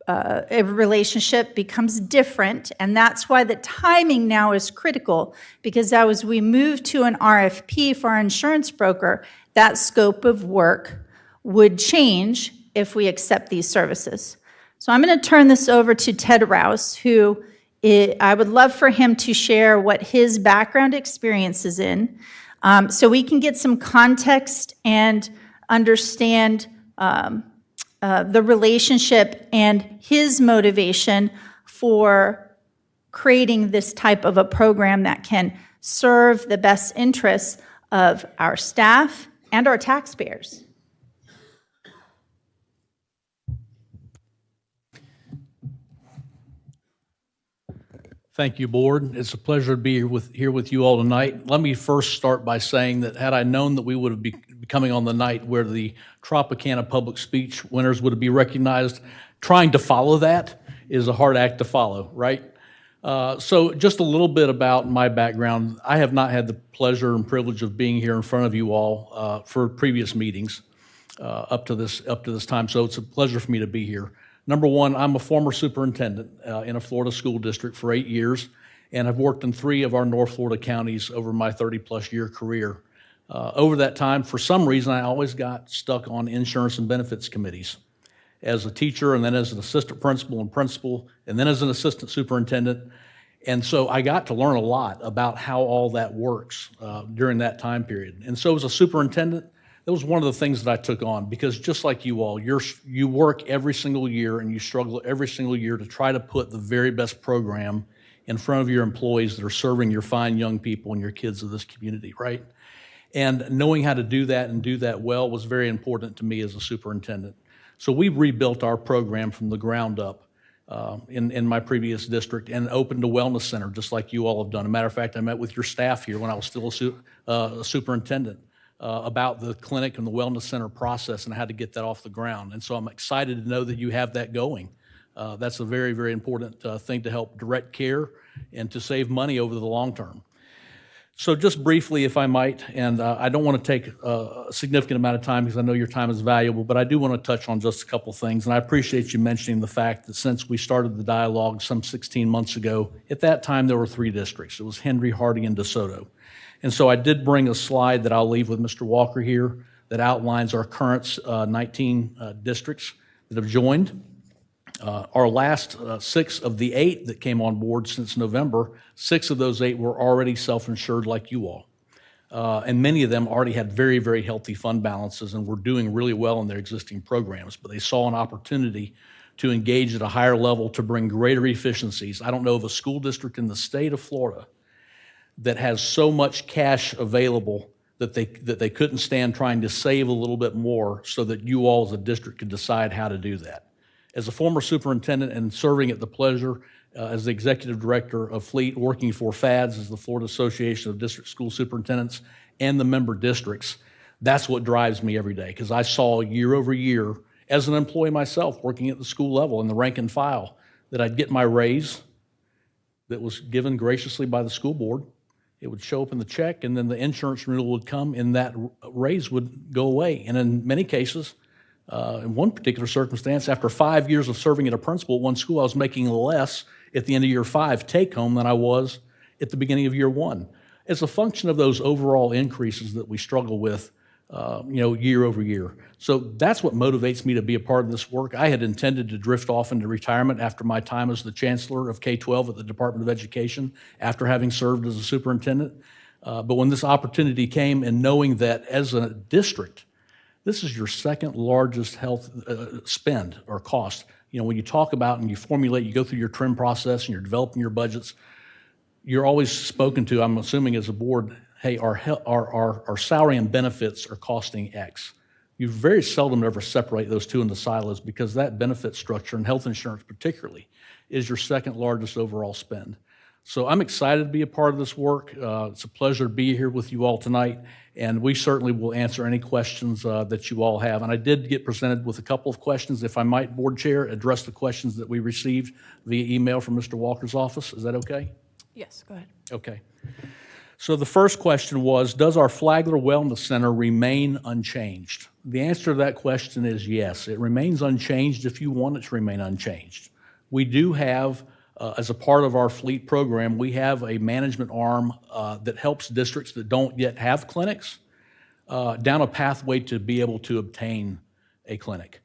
relationship becomes different, and that's why the timing now is critical, because as we move to an RFP for our insurance broker, that scope of work would change if we accept these services. So I'm going to turn this over to Ted Rouse, who I would love for him to share what his background experience is in, so we can get some context and understand the relationship and his motivation for creating this type of a program that can serve the best interests of our staff and our taxpayers. Thank you, Board. It's a pleasure to be here with you all tonight. Let me first start by saying that had I known that we would be coming on the night where the Tropicana public speech winners would be recognized, trying to follow that is a hard act to follow, right? So just a little bit about my background. I have not had the pleasure and privilege of being here in front of you all for previous meetings up to this time, so it's a pleasure for me to be here. Number one, I'm a former superintendent in a Florida school district for 8 years, and I've worked in 3 of our North Florida counties over my 30-plus year career. Over that time, for some reason, I always got stuck on insurance and benefits committees. As a teacher, and then as an assistant principal, and then as an assistant superintendent. And so I got to learn a lot about how all that works during that time period. And so as a superintendent, that was one of the things that I took on, because just like you all, you work every single year and you struggle every single year to try to put the very best program in front of your employees that are serving your fine young people and your kids of this community, right? And knowing how to do that and do that well was very important to me as a superintendent. So we rebuilt our program from the ground up in my previous district and opened a wellness center, just like you all have done. As a matter of fact, I met with your staff here when I was still a superintendent about the clinic and the wellness center process and how to get that off the ground. And so I'm excited to know that you have that going. That's a very, very important thing to help direct care and to save money over the long term. So just briefly, if I might, and I don't want to take a significant amount of time because I know your time is valuable, but I do want to touch on just a couple things. And I appreciate you mentioning the fact that since we started the dialogue some 16 months ago, at that time there were 3 districts. It was Henry, Harding, and DeSoto. And so I did bring a slide that I'll leave with Mr. Walker here that outlines our current 19 districts that have joined. Our last 6 of the 8 that came on board since November, 6 of those 8 were already self-insured like you all. And many of them already had very, very healthy fund balances and were doing really well in their existing programs, but they saw an opportunity to engage at a higher level to bring greater efficiencies. I don't know of a school district in the state of Florida that has so much cash available that they couldn't stand trying to save a little bit more so that you all as a district could decide how to do that. As a former superintendent and serving at the pleasure as the executive director of Fleet, working for FADS as the Florida Association of District School Superintendents and the member districts, that's what drives me every day, because I saw year over year as an employee myself working at the school level in the rank and file that I'd get my raise that was given graciously by the school board. It would show up in the check, and then the insurance renewal would come, and that raise would go away. And in many cases, in one particular circumstance, after 5 years of serving at a principal at one school, I was making less at the end of year 5 take home than I was at the beginning of year 1. As a function of those overall increases that we struggle with, year over year. So that's what motivates me to be a part of this work. I had intended to drift off into retirement after my time as the chancellor of K-12 at the Department of Education, after having served as a superintendent. But when this opportunity came, and knowing that as a district, this is your second largest health spend or cost. When you talk about and you formulate, you go through your trim process and you're developing your budgets, you're always spoken to, I'm assuming as a board, hey, our salary and benefits are costing X. You very seldom ever separate those two into silos, because that benefit structure, and health insurance particularly, is your second largest overall spend. So I'm excited to be a part of this work. It's a pleasure to be here with you all tonight, and we certainly will answer any questions that you all have. And I did get presented with a couple of questions. If I might, Board Chair, address the questions that we received via email from Mr. Walker's office. Is that okay? Yes, go ahead. Okay. So the first question was, does our Flagler Wellness Center remain unchanged? The answer to that question is yes. It remains unchanged if you want it to remain unchanged. We do have, as a part of our Fleet program, we have a management arm that helps districts that don't yet have clinics down a pathway to be able to obtain a clinic.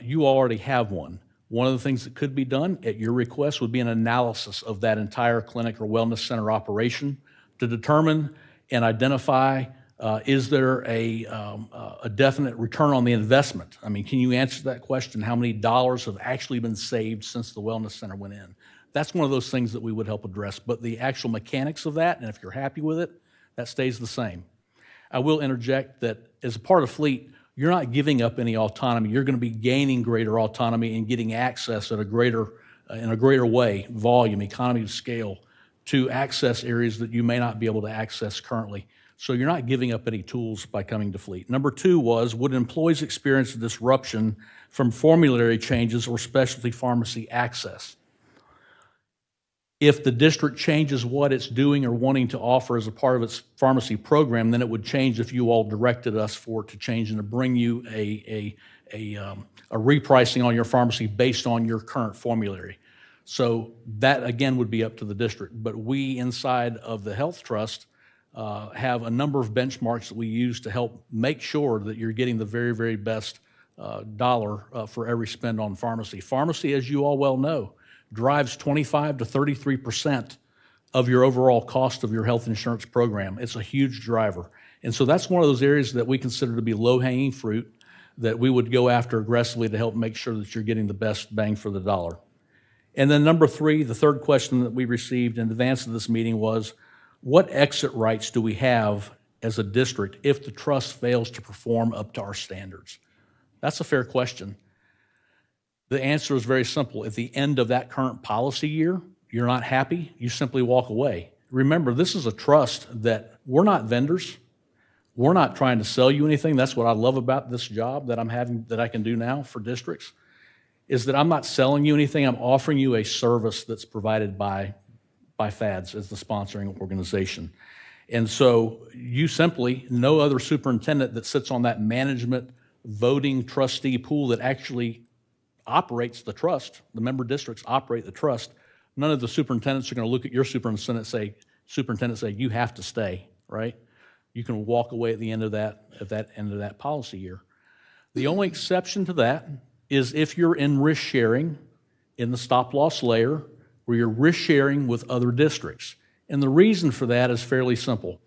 You already have one. One of the things that could be done at your request would be an analysis of that entire clinic or wellness center operation to determine and identify, is there a definite return on the investment? I mean, can you answer that question? How many dollars have actually been saved since the wellness center went in? That's one of those things that we would help address. But the actual mechanics of that, and if you're happy with it, that stays the same. I will interject that as a part of Fleet, you're not giving up any autonomy. You're going to be gaining greater autonomy and getting access at a greater in a greater way, volume, economy of scale, to access areas that you may not be able to access currently. So you're not giving up any tools by coming to Fleet. Number two was, would employees experience a disruption from formulary changes or specialty pharmacy access? If the district changes what it's doing or wanting to offer as a part of its pharmacy program, then it would change if you all directed us for it to change and to bring you a repricing on your pharmacy based on your current formulary. So that, again, would be up to the district. But we, inside of the Health Trust, have a number of benchmarks that we use to help make sure that you're getting the very, very best dollar for every spend on pharmacy. Pharmacy, as you all well know, drives 25 to 33% of your overall cost of your health insurance program. It's a huge driver. And so that's one of those areas that we consider to be low-hanging fruit that we would go after aggressively to help make sure that you're getting the best bang for the dollar. And then number three, the third question that we received in advance of this meeting was, what exit rights do we have as a district if the trust fails to perform up to our standards? That's a fair question. The answer is very simple. At the end of that current policy year, you're not happy, you simply walk away. Remember, this is a trust that we're not vendors. We're not trying to sell you anything. That's what I love about this job that I'm having, that I can do now for districts, is that I'm not selling you anything. I'm offering you a service that's provided by FADS as the sponsoring organization. And so you simply, no other superintendent that sits on that management voting trustee pool that actually operates the trust, the member districts operate the trust, none of the superintendents are going to look at your superintendent and say, you have to stay, right? You can walk away at the end of that policy year. The only exception to that is if you're in risk sharing in the stop loss layer, where you're risk sharing with other districts. And the reason for that is fairly simple.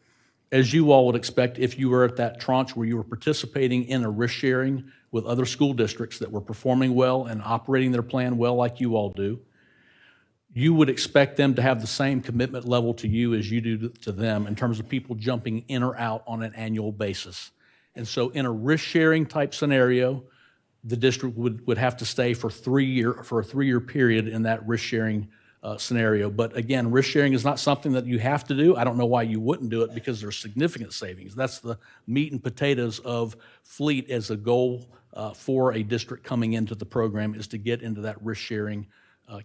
As you all would expect, if you were at that tranche where you were participating in a risk sharing with other school districts that were performing well and operating their plan well like you all do, you would expect them to have the same commitment level to you as you do to them in terms of people jumping in or out on an annual basis. And so in a risk sharing type scenario, the district would have to stay for a 3-year period in that risk sharing scenario. But again, risk sharing is not something that you have to do. I don't know why you wouldn't do it, because there's significant savings. That's the meat and potatoes of Fleet as a goal for a district coming into the program, is to get into that risk sharing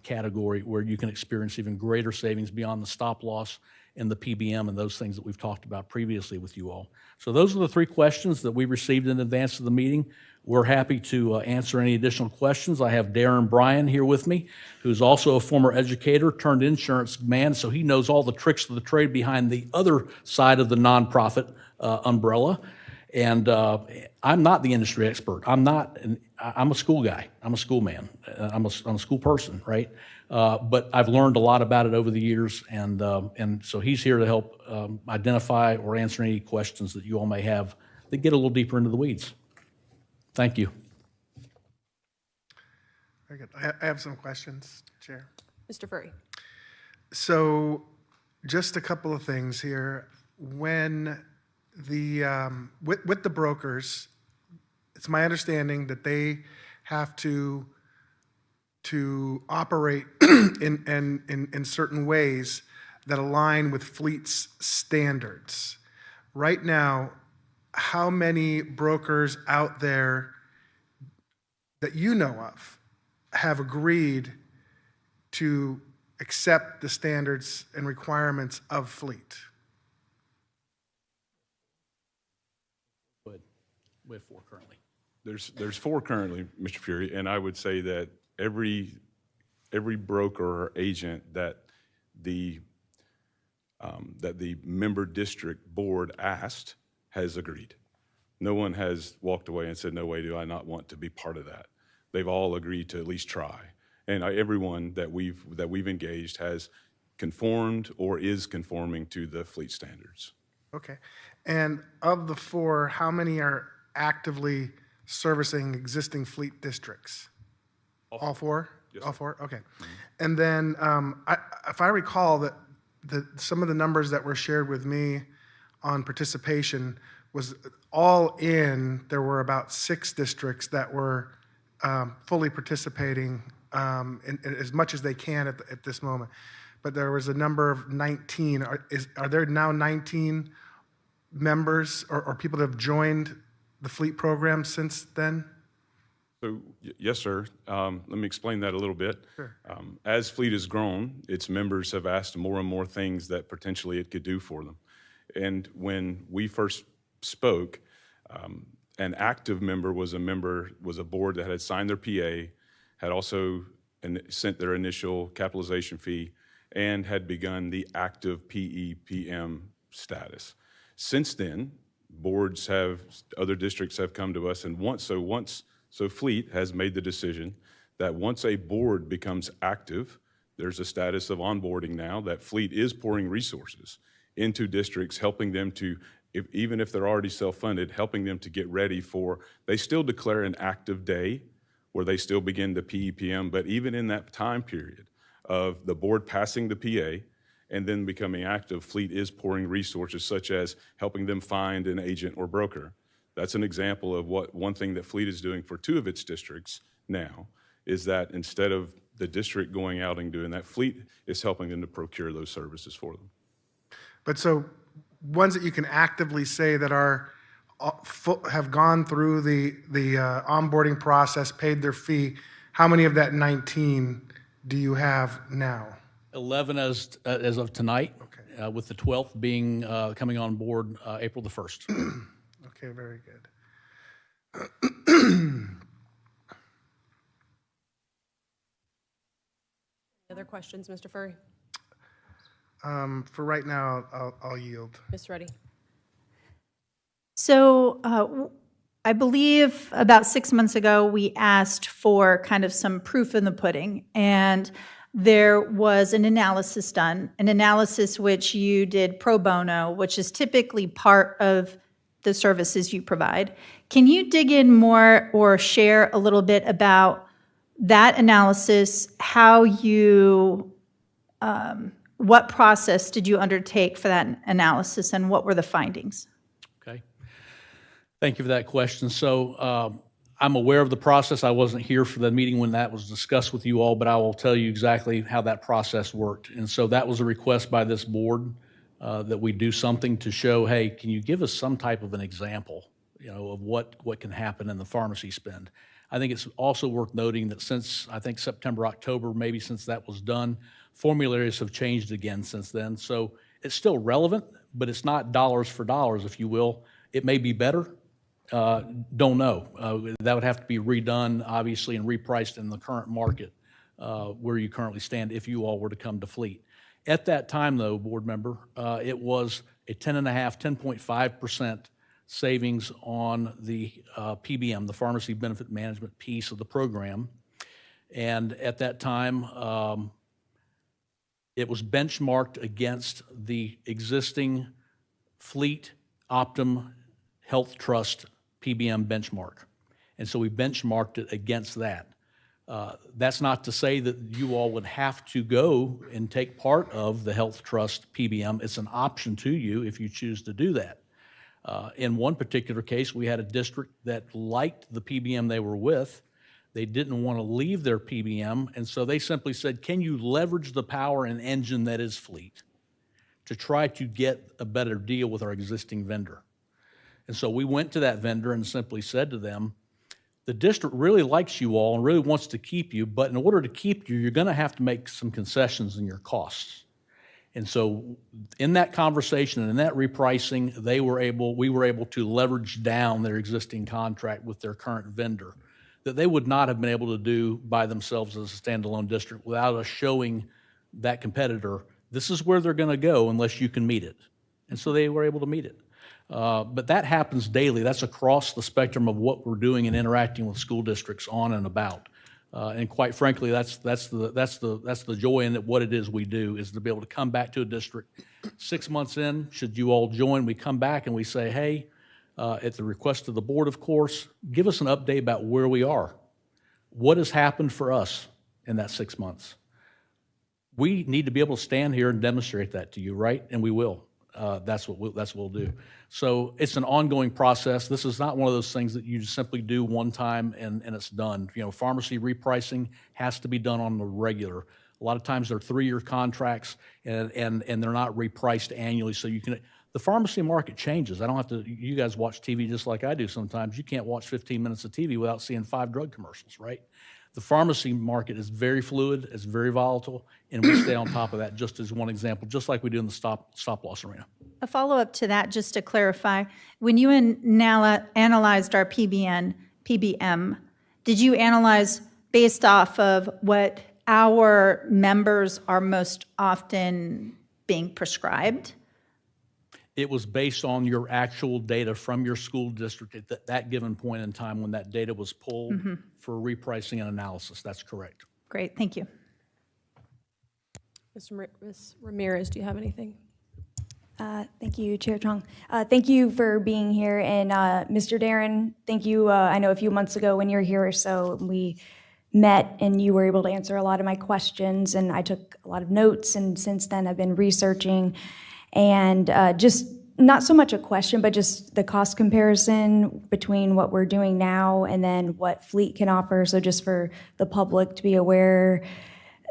category where you can experience even greater savings beyond the stop loss and the PBM and those things that we've talked about previously with you all. So those are the three questions that we received in advance of the meeting. We're happy to answer any additional questions. I have Darren Bryan here with me, who's also a former educator turned insurance man, so he knows all the tricks of the trade behind the other side of the nonprofit umbrella. And I'm not the industry expert. I'm a school guy. I'm a school man. I'm a school person, right? But I've learned a lot about it over the years, and so he's here to help identify or answer any questions that you all may have that get a little deeper into the weeds. Thank you. Very good. I have some questions, Chair. Mr. Furry. So just a couple of things here. When with the brokers, it's my understanding that they have to operate in certain ways that align with Fleet's standards. Right now, how many brokers out there that you know of have agreed to accept the standards and requirements of Fleet? We have 4 currently. There's 4 currently, Mr. Fury, and I would say that every broker or agent that the member district board asked has agreed. No one has walked away and said, no way do I not want to be part of that. They've all agreed to at least try. And everyone that we've engaged has conformed or is conforming to the Fleet standards. Okay. And of the 4, how many are actively servicing existing Fleet districts? All 4? Yes, all 4? Okay. And then if I recall that some of the numbers that were shared with me on participation was all in, there were about 6 districts that were fully participating as much as they can at this moment. But there was a number of 19. Are there now 19 members or people that have joined the Fleet program since then? So, yes, sir. Let me explain that a little bit. Sure. As Fleet has grown, its members have asked more and more things that potentially it could do for them. And when we first spoke, an active member was a board that had signed their PA, had also sent their initial capitalization fee, and had begun the active PEPM status. Since then, other districts have come to us, and so Fleet has made the decision that once a board becomes active, there's a status of onboarding now that Fleet is pouring resources into districts, helping them to, even if they're already self-funded, helping them to get ready they still declare an active day where they still begin the PEPM, but even in that time period of the board passing the PA and then becoming active, Fleet is pouring resources such as helping them find an agent or broker. That's an example of one thing that Fleet is doing for 2 of its districts now, is that instead of the district going out and doing that, Fleet is helping them to procure those services for them. But so ones that you can actively say that have gone through the onboarding process, paid their fee, how many of that 19 do you have now? 11 as of tonight, okay. With the 12th being coming on board April the 1st. Okay, very good. Other questions, Mr. Furry? For right now, I'll yield. Ms. Ruddy? So I believe about 6 months ago, we asked for kind of some proof in the pudding, and there was an analysis done, an analysis which you did pro bono, which is typically part of the services you provide. Can you dig in more or share a little bit about that analysis, how you, what process did you undertake for that analysis, and what were the findings? Okay. Thank you for that question. So I'm aware of the process. I wasn't here for the meeting when that was discussed with you all, but I will tell you exactly how that process worked. And so that was a request by this board that we do something to show, hey, can you give us some type of an example, of what can happen in the pharmacy spend? I think it's also worth noting that since, I think September, October, maybe since that was done, formularies have changed again since then. So it's still relevant, but it's not dollars for dollars, if you will. It may be better. Don't know. That would have to be redone, obviously, and repriced in the current market where you currently stand if you all were to come to Fleet. At that time, though, board member, it was a 10.5% savings on the PBM, the Pharmacy Benefit Management piece of the program. And at that time, it was benchmarked against the existing Fleet Optum Health Trust PBM benchmark. And so we benchmarked it against that. That's not to say that you all would have to go and take part of the Health Trust PBM. It's an option to you if you choose to do that. In one particular case, we had a district that liked the PBM they were with. They didn't want to leave their PBM, and so they simply said, can you leverage the power and engine that is Fleet to try to get a better deal with our existing vendor? And so we went to that vendor and simply said to them, the district really likes you all and really wants to keep you, but in order to keep you, you're going to have to make some concessions in your costs. And so in that conversation and in that repricing, we were able to leverage down their existing contract with their current vendor that they would not have been able to do by themselves as a standalone district without us showing that competitor, this is where they're going to go unless you can meet it. And so they were able to meet it. But that happens daily. That's across the spectrum of what we're doing and interacting with school districts on and about. And quite frankly, that's the joy in it. What it is we do is to be able to come back to a district 6 months in. Should you all join, we come back and we say, hey, at the request of the board, of course, give us an update about where we are. What has happened for us in that 6 months? We need to be able to stand here and demonstrate that to you, right? And we will. that's what we'll do. So it's an ongoing process. This is not one of those things that you just simply do one time and it's done. You know, pharmacy repricing has to be done on the regular. A lot of times they're 3-year contracts and they're not repriced annually. So the pharmacy market changes. I don't have to, you guys watch TV just like I do sometimes. You can't watch 15 minutes of TV without seeing 5 drug commercials, right? The pharmacy market is very fluid, it's very volatile, and we stay on top of that, just as one example, just like we do in the stop-loss arena. A follow-up to that, just to clarify, when you analyzed our PBM, did you analyze based off of what our members are most often being prescribed? It was based on your actual data from your school district at that given point in time when that data was pulled for repricing and analysis. That's correct. Great, thank you. Ms. Ramirez, do you have anything? Thank you, Chair Chong. Thank you for being here. And Mr. Darren, thank you. I know a few months ago when you were here or so, we met and you were able to answer a lot of my questions, and I took a lot of notes, and since then I've been researching. And just not so much a question, but just the cost comparison between what we're doing now and then what Fleet can offer. So just for the public to be aware,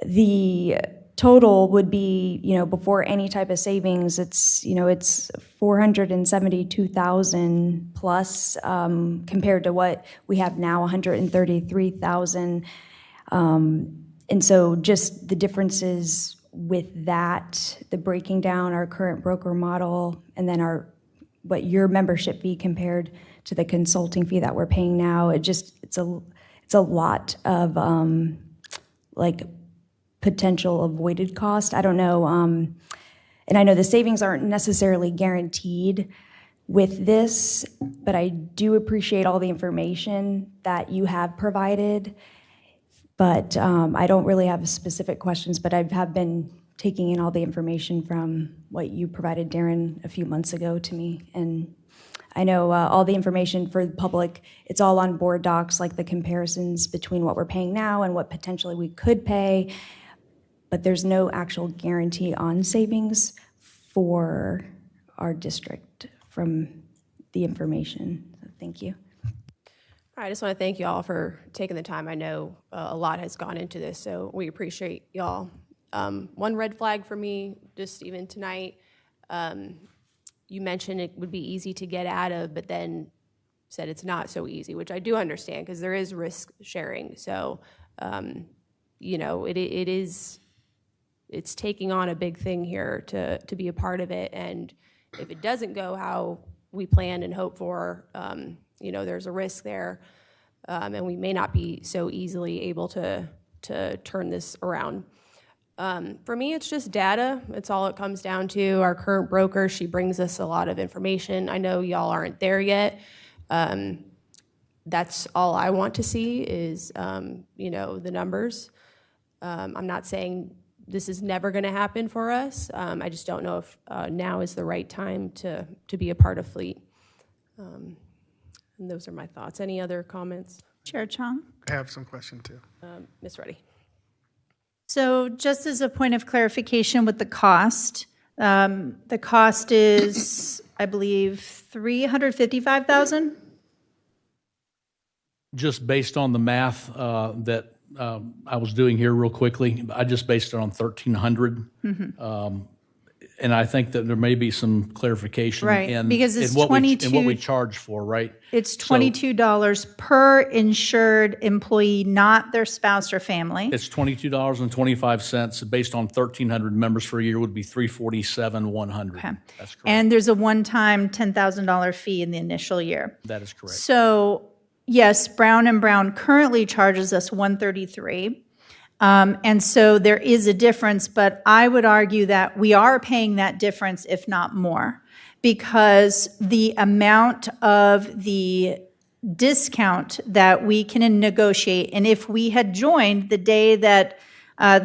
the total would be, before any type of savings, it's $472,000 plus compared to what we have now, $133,000. And so just the differences with that, the breaking down our current broker model, and then what your membership fee compared to the consulting fee that we're paying now, it's a lot of potential avoided cost. I don't know, and I know the savings aren't necessarily guaranteed with this, but I do appreciate all the information that you have provided. But I don't really have specific questions, but I have been taking in all the information from what you provided, Darren, a few months ago to me. And I know all the information for the public, it's all on board docs, like the comparisons between what we're paying now and what potentially we could pay. But there's no actual guarantee on savings for our district from the information. So thank you. I just want to thank you all for taking the time. I know a lot has gone into this, so we appreciate y'all. One red flag for me, just even tonight, you mentioned it would be easy to get out of, but then said it's not so easy, which I do understand because there is risk sharing. So, it's taking on a big thing here to be a part of it. And if it doesn't go how we planned and hoped for, there's a risk there, and we may not be so easily able to turn this around. For me, it's just data. It's all it comes down to. Our current broker, she brings us a lot of information. I know y'all aren't there yet. That's all I want to see is, the numbers. I'm not saying this is never going to happen for us. I just don't know if now is the right time to be a part of Fleet. And those are my thoughts. Any other comments? Chair Chong? I have some question too. Ms. Ruddy. So just as a point of clarification with the cost is, I believe, $355,000? Just based on the math that I was doing here real quickly, I just based it on 1,300. And I think that there may be some clarification Right, because it's in what $22 we charge for, right? It's $22 per insured employee, not their spouse or family. It's $22.25 based on 1,300 members for a year would be $347,100. Okay. That's correct. And there's a one-time $10,000 fee in the initial year. That is correct. So yes, Brown & Brown currently charges us $133. And so there is a difference, but I would argue that we are paying that difference, if not more, because the amount of the discount that we can negotiate, and if we had joined the day that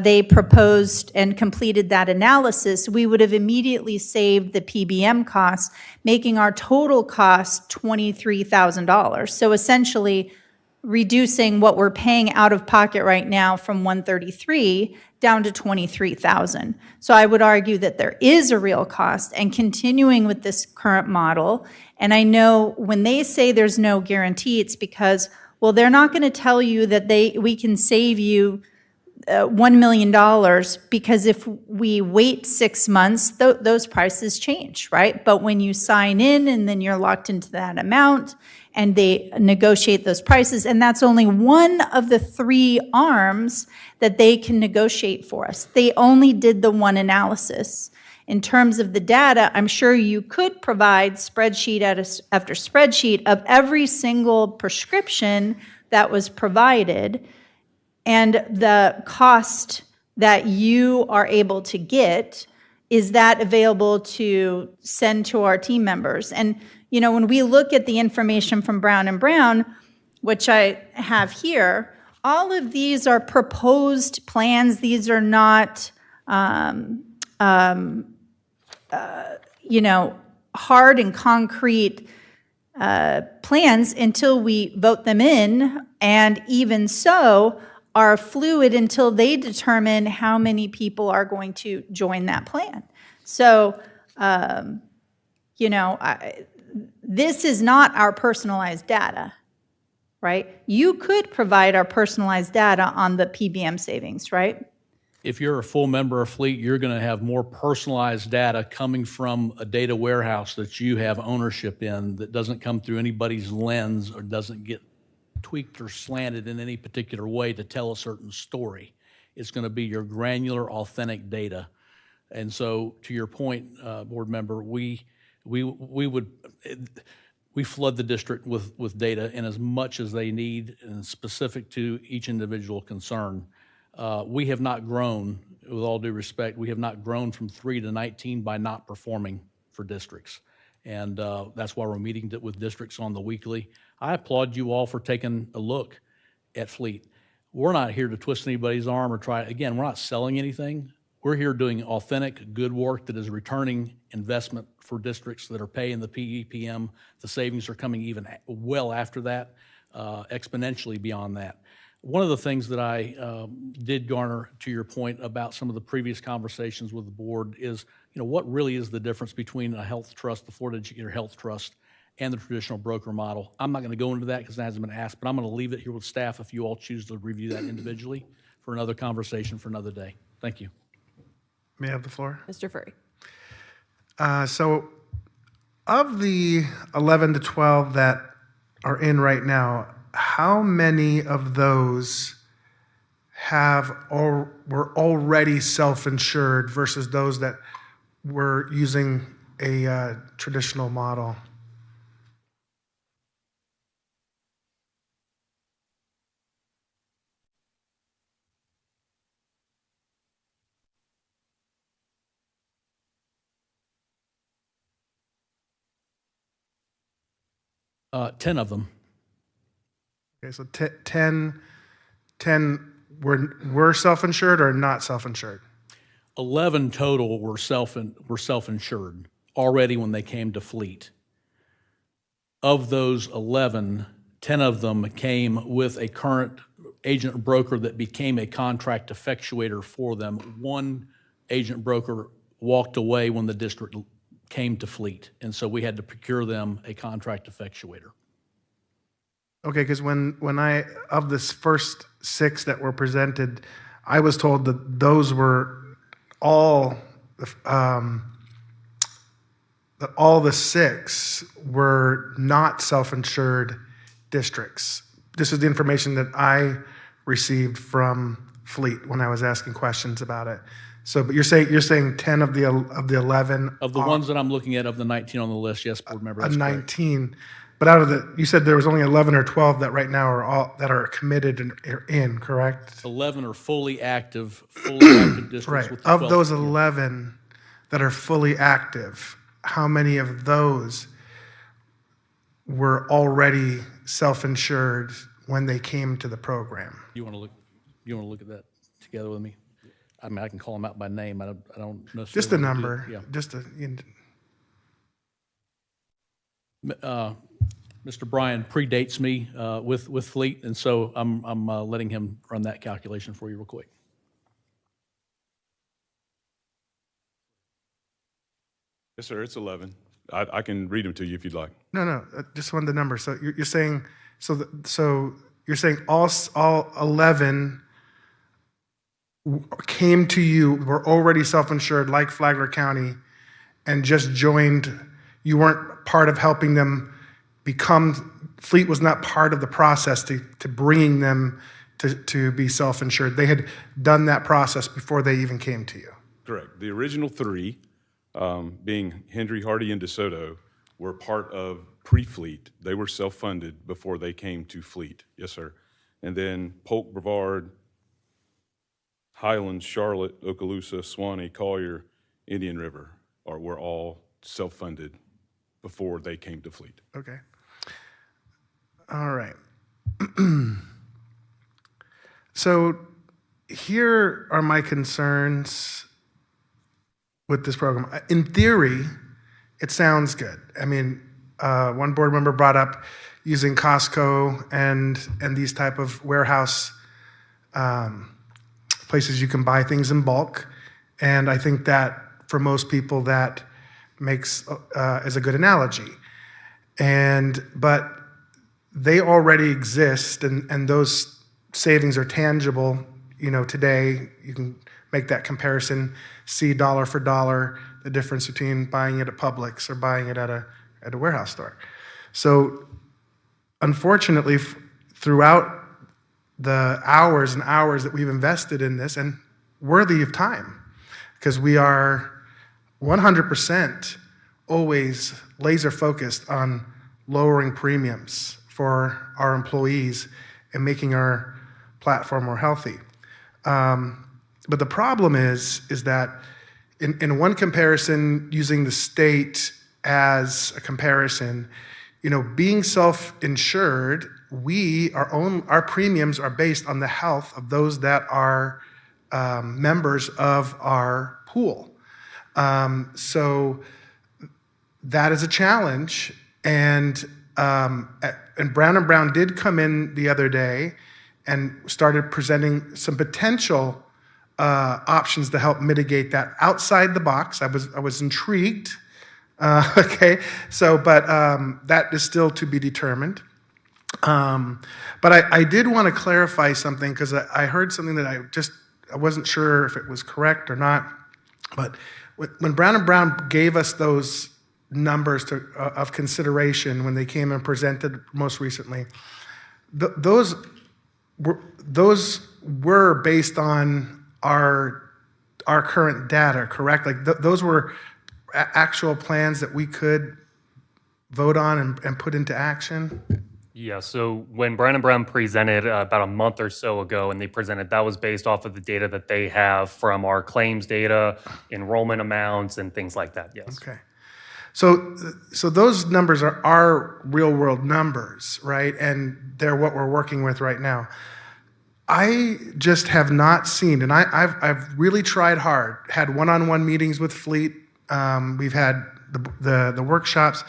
they proposed and completed that analysis, we would have immediately saved the PBM costs, making our total cost $23,000. So essentially, reducing what we're paying out of pocket right now from $133 down to $23,000. So I would argue that there is a real cost, and continuing with this current model, and I know when they say there's no guarantee, it's because, well, they're not going to tell you that we can save you $1 million, because if we wait 6 months, those prices change, right? But when you sign in and then you're locked into that amount and they negotiate those prices, and that's only one of the 3 arms that they can negotiate for us. They only did the one analysis. In terms of the data, I'm sure you could provide spreadsheet after spreadsheet of every single prescription that was provided, and the cost that you are able to get, is that available to send to our team members? And, you know, when we look at the information from Brown & Brown, which I have here, all of these are proposed plans. These are not, you know, hard and concrete plans until we vote them in, and even so, are fluid until they determine how many people are going to join that plan. So, you know, this is not our personalized data, right? You could provide our personalized data on the PBM savings, right? If you're a full member of Fleet, you're going to have more personalized data coming from a data warehouse that you have ownership in, that doesn't come through anybody's lens or doesn't get tweaked or slanted in any particular way to tell a certain story. It's going to be your granular, authentic data. And so, to your point, board member, we flood the district with data in as much as they need, and specific to each individual concern. We have not grown, with all due respect, we have not grown from 3 to 19 by not performing for districts. And that's why we're meeting with districts on the weekly. I applaud you all for taking a look at Fleet. We're not here to twist anybody's arm or try, again, we're not selling anything. We're here doing authentic, good work that is returning investment for districts that are paying the PEPM. The savings are coming even well after that, exponentially beyond that. One of the things that I did garner, to your point about some of the previous conversations with the board, is, you know, what really is the difference between a health trust, the Florida Educator Health Trust, and the traditional broker model? I'm not going to go into that because it hasn't been asked, but I'm going to leave it here with staff if you all choose to review that individually for another conversation for another day. Thank you. May I have the floor? Mr. Furry. So of the 11 to 12 that are in right now, how many of those were already self-insured versus those that were using a traditional model? Uh, 10 of them. Okay, so 10 were self-insured or not self-insured? 11 total were self-insured already when they came to Fleet. Of those 11, 10 of them came with a current agent broker that became a contract effectuator for them. One agent broker walked away when the district came to Fleet, and so we had to procure them a contract effectuator. Okay, because when I, of this first 6 that were presented, I was told that those were all the 6 were not self-insured districts. This is the information that I received from Fleet when I was asking questions about it. So, but you're saying 10 of the 11 of the ones that I'm looking at, of the 19 on the list. Yes, board member. That's 19. Correct. But out of you said there was only 11 or 12 that right now are committed and are in, correct? 11 are fully active districts. Right. With of those 11 that are fully active, how many of those were already self-insured when they came to the program? You want to look at that together with me? I mean, I can call them out by name. I don't necessarily. Just a number. Yeah. Just a. Mr. Bryan predates me with Fleet, and so I'm letting him run that calculation for you real quick. Yes, sir, it's 11. I can read them to you if you'd like. No, just one of the numbers. So you're saying, so you're saying all 11 came to you, were already self-insured like Flagler County, and just joined. You weren't part of helping them become, Fleet was not part of the process to bringing them to be self-insured. They had done that process before they even came to you. Correct. The original three, being Hendry, Hardy, and DeSoto, were part of pre-Fleet. They were self-funded before they came to Fleet. Yes, sir. And then Polk, Brevard, Highlands, Charlotte, Okaloosa, Suwannee, Collier, Indian River were all self-funded before they came to Fleet. Okay. All right. So here are my concerns with this program. In theory, it sounds good. I mean, one board member brought up using Costco and these type of warehouse places you can buy things in bulk. And I think that for most people that makes is a good analogy. But they already exist, and those savings are tangible. You know, today you can make that comparison, see dollar for dollar the difference between buying it at Publix or buying it at a warehouse store. So unfortunately, throughout the hours and hours that we've invested in this, and worthy of time, because we are 100% always laser focused on lowering premiums for our employees and making our platform more healthy. But the problem is that in one comparison, using the state as a comparison, you know, being self-insured, our premiums are based on the health of those that are members of our pool. So that is a challenge, and Brown & Brown did come in the other day and started presenting some potential options to help mitigate that outside the box. I was intrigued. Okay, so but that is still to be determined. But I did want to clarify something, because I heard something that I wasn't sure if it was correct or not. But when Brown & Brown gave us those numbers of consideration when they came and presented most recently, those were based on our current data, correct? Like those were actual plans that we could vote on and put into action? Yeah, so when Brown & Brown presented about a month or so ago, and they presented, that was based off of the data that they have from our claims data, enrollment amounts, and things like that, yes. Okay. So those numbers are our real world numbers, right? And they're what we're working with right now. I just have not seen, and I've really tried hard, had one-on-one meetings with Fleet. We've had the workshops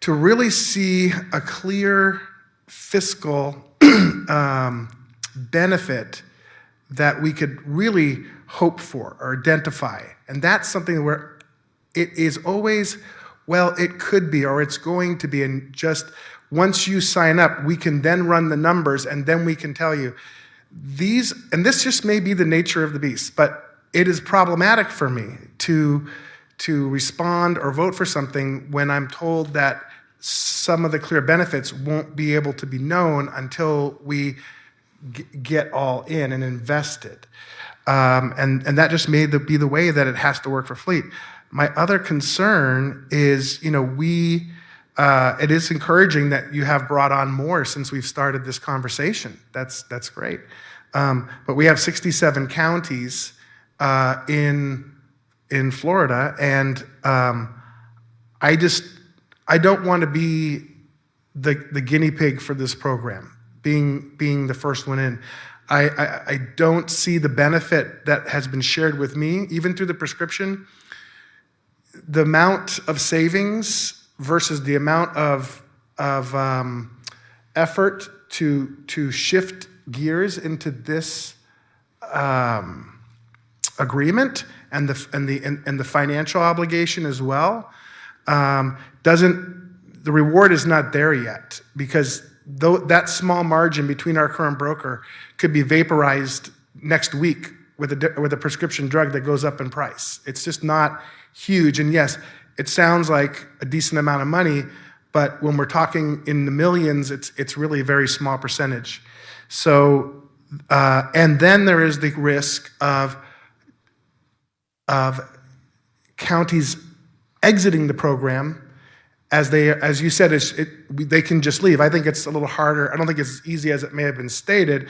to really see a clear fiscal benefit that we could really hope for or identify. And that's something where it is always, well, it could be, or it's going to be, and just once you sign up, we can then run the numbers, and then we can tell you these, and this just may be the nature of the beast, but it is problematic for me to respond or vote for something when I'm told that some of the clear benefits won't be able to be known until we get all in and invested. And that just may be the way that it has to work for Fleet. My other concern is, you know, it is encouraging that you have brought on more since we've started this conversation. That's great. But we have 67 counties in Florida, and I don't want to be the guinea pig for this program, being the first one in. I don't see the benefit that has been shared with me, even through the prescription. The amount of savings versus the amount of effort to shift gears into this agreement and the financial obligation as well, the reward is not there yet, because that small margin between our current broker could be vaporized next week with a prescription drug that goes up in price. It's just not huge. And yes, it sounds like a decent amount of money, but when we're talking in the millions, it's really a very small percentage. So, and then there is the risk of counties exiting the program as you said, they can just leave. I think it's a little harder. I don't think it's as easy as it may have been stated.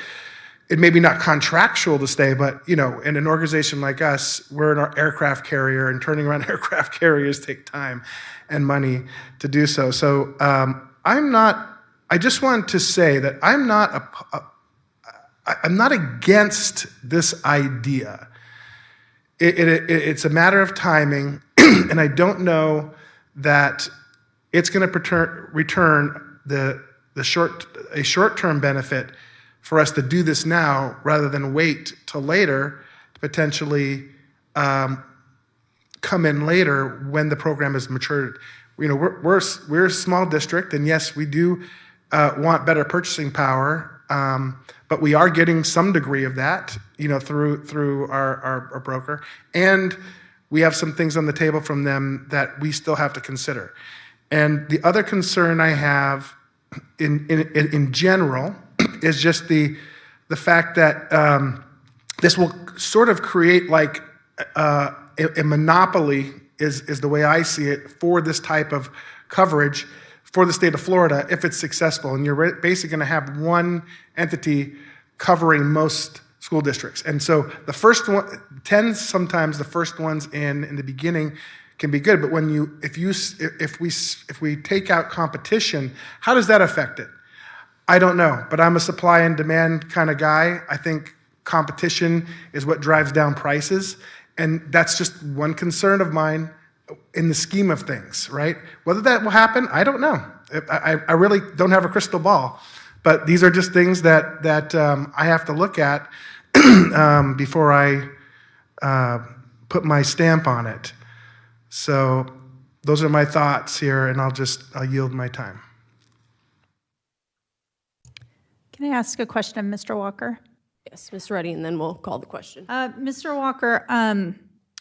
It may be not contractual to stay, but in an organization like us, we're an aircraft carrier, and turning around aircraft carriers take time and money to do so. So I just want to say that I'm not against this idea. It's a matter of timing, and I don't know that it's going to return a short-term benefit for us to do this now rather than wait till later to potentially come in later when the program is matured. We're a small district, and yes, we do want better purchasing power, but we are getting some degree of that, through our broker, and we have some things on the table from them that we still have to consider. And the other concern I have in general is just the fact that this will sort of create like a monopoly is the way I see it for this type of coverage for the state of Florida if it's successful. And you're basically going to have one entity covering most school districts. And so the first one tends sometimes the first ones in the beginning can be good, but if we take out competition, how does that affect it? I don't know, but I'm a supply and demand kind of guy. I think competition is what drives down prices, and that's just one concern of mine in the scheme of things, right? Whether that will happen, I don't know. I really don't have a crystal ball, but these are just things that I have to look at before I put my stamp on it. So those are my thoughts here, and I'll yield my time. Can I ask a question of Mr. Walker? Yes, Ms. Ruddy, and then we'll call the question. Mr. Walker,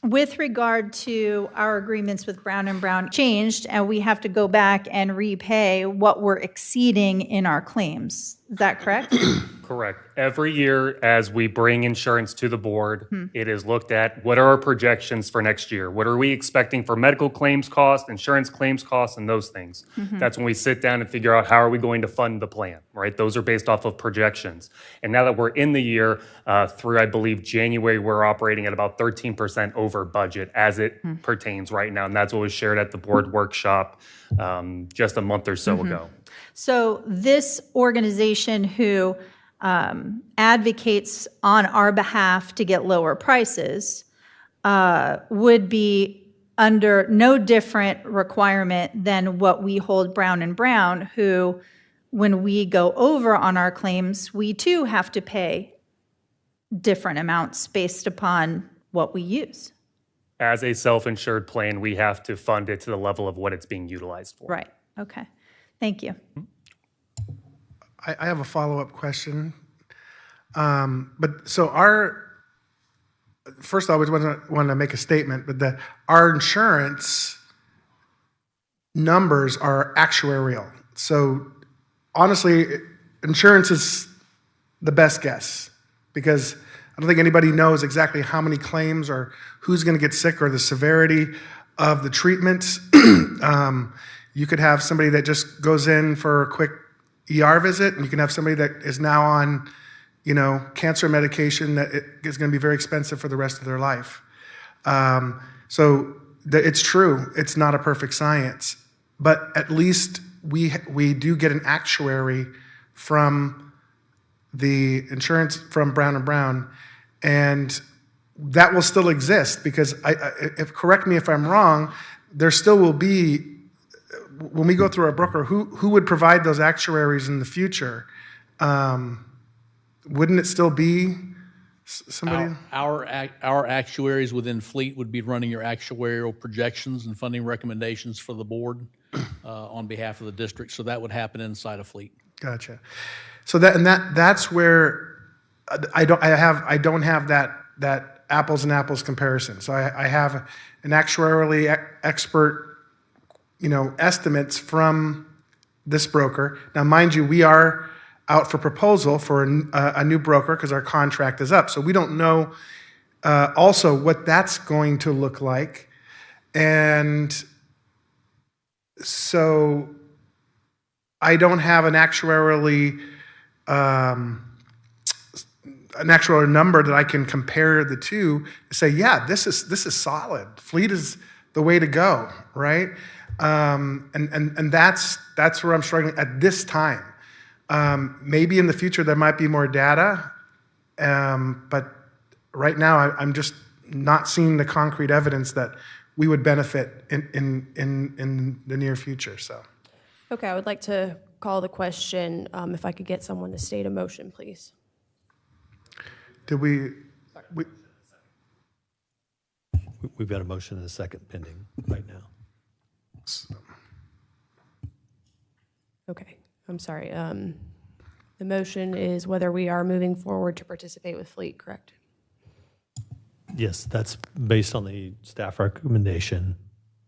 with regard to our agreements with Brown & Brown changed, and we have to go back and repay what we're exceeding in our claims. Is that correct? Correct. Every year, as we bring insurance to the board, it is looked at, what are our projections for next year? What are we expecting for medical claims costs, insurance claims costs, and those things? That's when we sit down and figure out how are we going to fund the plan, right? Those are based off of projections. And now that we're in the year, through, I believe, January, we're operating at about 13% over budget as it pertains right now. And that's what was shared at the board workshop just a month or so ago. So this organization who advocates on our behalf to get lower prices would be under no different requirement than what we hold Brown & Brown, who, when we go over on our claims, we too have to pay different amounts based upon what we use. As a self-insured plan, we have to fund it to the level of what it's being utilized for. Right. Okay. Thank you. I have a follow-up question. First of all, I want to make a statement, but our insurance numbers are actuarial. So honestly, insurance is the best guess, because I don't think anybody knows exactly how many claims or who's going to get sick or the severity of the treatments. You could have somebody that just goes in for a quick ER visit, and you can have somebody that is now on, cancer medication that is going to be very expensive for the rest of their life. It's true, it's not a perfect science, but at least we do get an actuary from the insurance from Brown & Brown, and that will still exist, because correct me if I'm wrong, there still will be, when we go through our broker, who would provide those actuaries in the future? Wouldn't it still be Somebody? Our actuaries within Fleet would be running your actuarial projections and funding recommendations for the board on behalf of the district. So that would happen inside of Fleet. Gotcha. So that's where I don't have that apples and apples comparison. So I have an actuarially expert, estimates from this broker. Now, mind you, we are out for proposal for a new broker because our contract is up. So we don't know also what that's going to look like. And so I don't have an actuarial number that I can compare the two to say, yeah, this is solid. Fleet is the way to go, right? And that's where I'm struggling at this time. Maybe in the future there might be more data, but right now I'm just not seeing the concrete evidence that we would benefit in the near future. So, Okay, I would like to call the question, if I could get someone to state a motion, please. we've got a motion and a second pending right now. Okay, I'm sorry. The motion is whether we are moving forward to participate with Fleet, correct? Yes, that's based on the staff recommendation.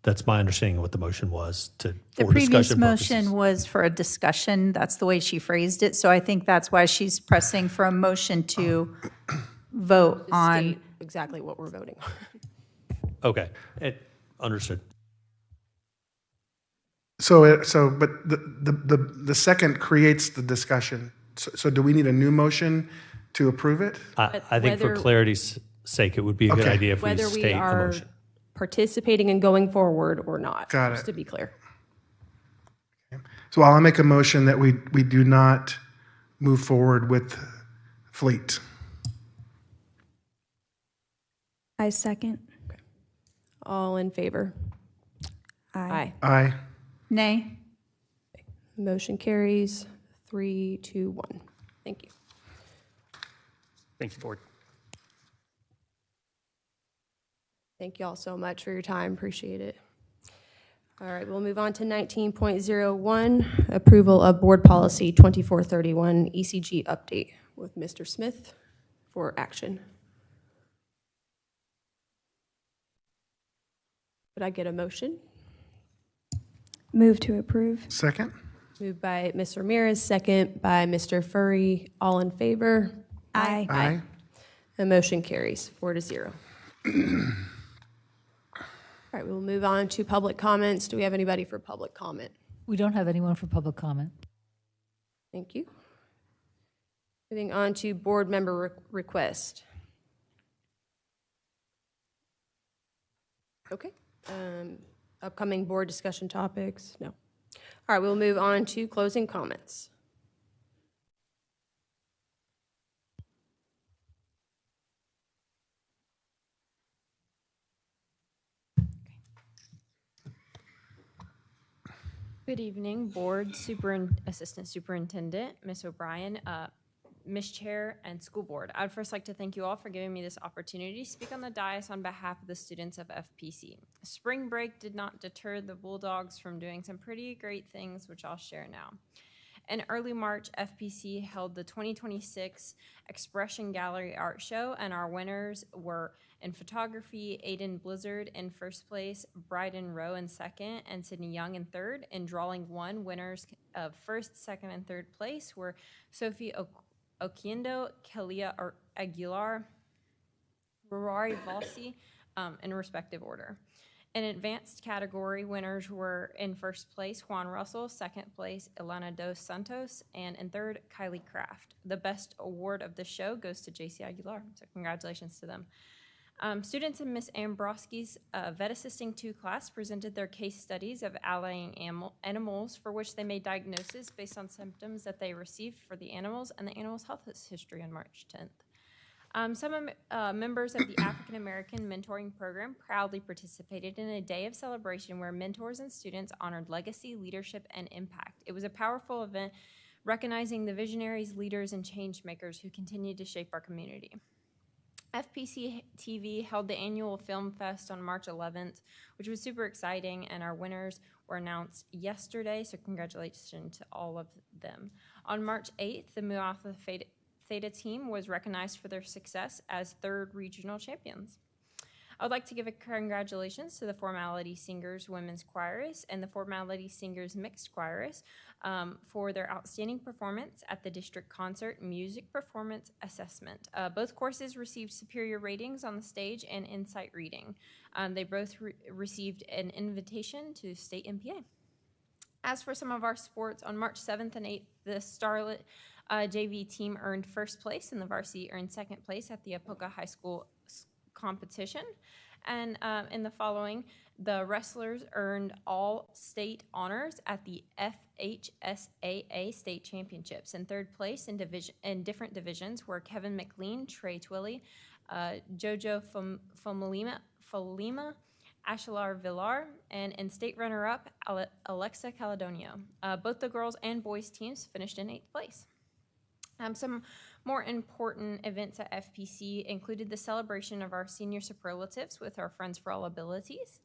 That's my understanding of what the motion was The for previous discussion motion purposes. was for a discussion. That's the way she phrased it. So I think that's why she's pressing for a motion to vote To on. state exactly what we're voting on. Okay, understood. But the second creates the discussion. So do we need a new motion to approve it? I think for whether- clarity's sake, it would be a good idea if we Whether we state the are motion. participating and going forward or not. Got Just it. to be clear. So I'll make a motion that we do not move forward with Fleet. I second. All in favor? Aye. Aye. Nay. Motion carries 3-1. Thank you. Thank you, board. Thank you all so much for your time. Appreciate it. All right, we'll move on to 19.01, approval of board policy 2431 ECG update with Mr. Smith for action. Would I get a motion? Move to approve. Second? Moved by Ms. Ramirez, second by Mr. Furry. All in favor? Aye. Aye. The motion carries 4-0. All right, we will move on to public comments. Do we have anybody for public comment? We don't have anyone for public comment. Thank you. Moving on to board member request. Okay. Upcoming board discussion topics? No. All right, we'll move on to closing comments. Good evening, Board, Assistant Superintendent, Ms. O'Brien, Ms. Chair, and School Board. I'd first like to thank you all for giving me this opportunity to speak on the dais on behalf of the students of FPC. Spring break did not deter the Bulldogs from doing some pretty great things, which I'll share now. In early March, FPC held the 2026 Expression Gallery Art Show, and our winners were in photography, Aiden Blizzard in first place, Bryden Rowe in second, and Sydney Young in third. In drawing one, winners of first, second, and third place were Sophie Oquendo, Kelia Aguilar, Rory Valsi, in respective order. In advanced category, winners were in first place, Juan Russell, second place, Ilana Dos Santos, and in third, Kylie Kraft. The best award of the show goes to JC Aguilar, so congratulations to them. Students in Ms. Ambrosky's Vet Assisting 2 class presented their case studies of allaying animals for which they made diagnoses based on symptoms that they received for the animals and the animal's health history on March 10th. Some members of the African American Mentoring Program proudly participated in a day of celebration where mentors and students honored legacy, leadership, and impact. It was a powerful event recognizing the visionaries, leaders, and change makers who continue to shape our community. FPC TV held the annual Film Fest on March 11th, which was super exciting, and our winners were announced yesterday, so congratulations to all of them. On March 8th, the Mu Alpha Theta team was recognized for their success as 3rd regional champions. I would like to give a congratulations to the Formality Singers Women's Choirist and the Formality Singers Mixed Choirist for their outstanding performance at the District Concert Music Performance Assessment. Both courses received superior ratings on the stage and insight reading. They both received an invitation to state MPA. As for some of our sports, on March 7th and 8th, the Starlet JV team earned 1st place and the varsity earned 2nd place at the Apoka High School competition. And in the following, the wrestlers earned all state honors at the FHSAA state championships. In 3rd place in different divisions were Kevin McLean, Trey Twilley, Jojo Falima, Ashilar Villar, and in state runner-up, Alexa Caledonio. Both the girls and boys teams finished in 8th place. Some more important events at FPC included the celebration of our senior superlatives with our Friends for All Abilities,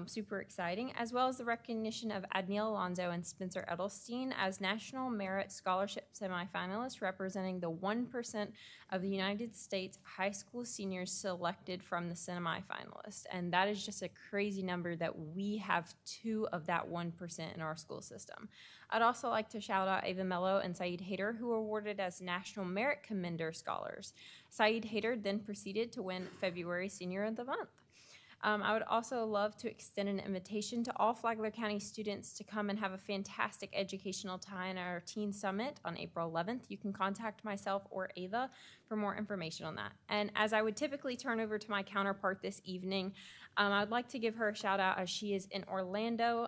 super exciting, as well as the recognition of Adniel Alonzo and Spencer Edelstein as National Merit Scholarship semifinalists, representing the 1% of the United States high school seniors selected from the semifinalists. And that is just a crazy number that we have 2 of that 1% in our school system. I'd also like to shout out Ava Mello and Saeed Hayter, who were awarded as National Merit Commender Scholars. Saeed Hayter then proceeded to win February Senior of the Month. I would also love to extend an invitation to all Flagler County students to come and have a fantastic educational time at our Teen Summit on April 11th. You can contact myself or Ava for more information on that. And as I would typically turn over to my counterpart this evening, I'd like to give her a shout out as she is in Orlando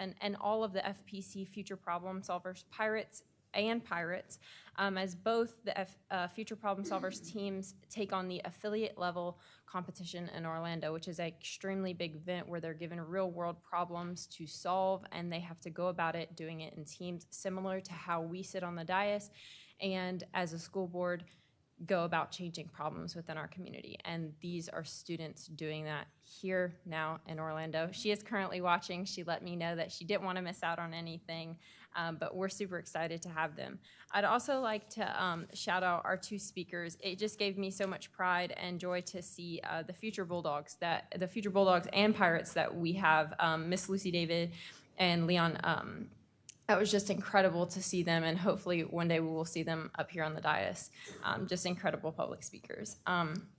and all of the FPC Future Problem Solvers Pirates, as both the Future Problem Solvers teams take on the affiliate level competition in Orlando, which is an extremely big event where they're given real world problems to solve, and they have to go about it doing it in teams similar to how we sit on the dais and as a school board go about changing problems within our community. And these are students doing that here now in Orlando. She is currently watching. She let me know that she didn't want to miss out on anything, but we're super excited to have them. I'd also like to shout out our 2 speakers. It just gave me so much pride and joy to see the future Bulldogs and Pirates that we have, Miss Lucy David and Leon. That was just incredible to see them, and hopefully one day we will see them up here on the dais. Just incredible public speakers.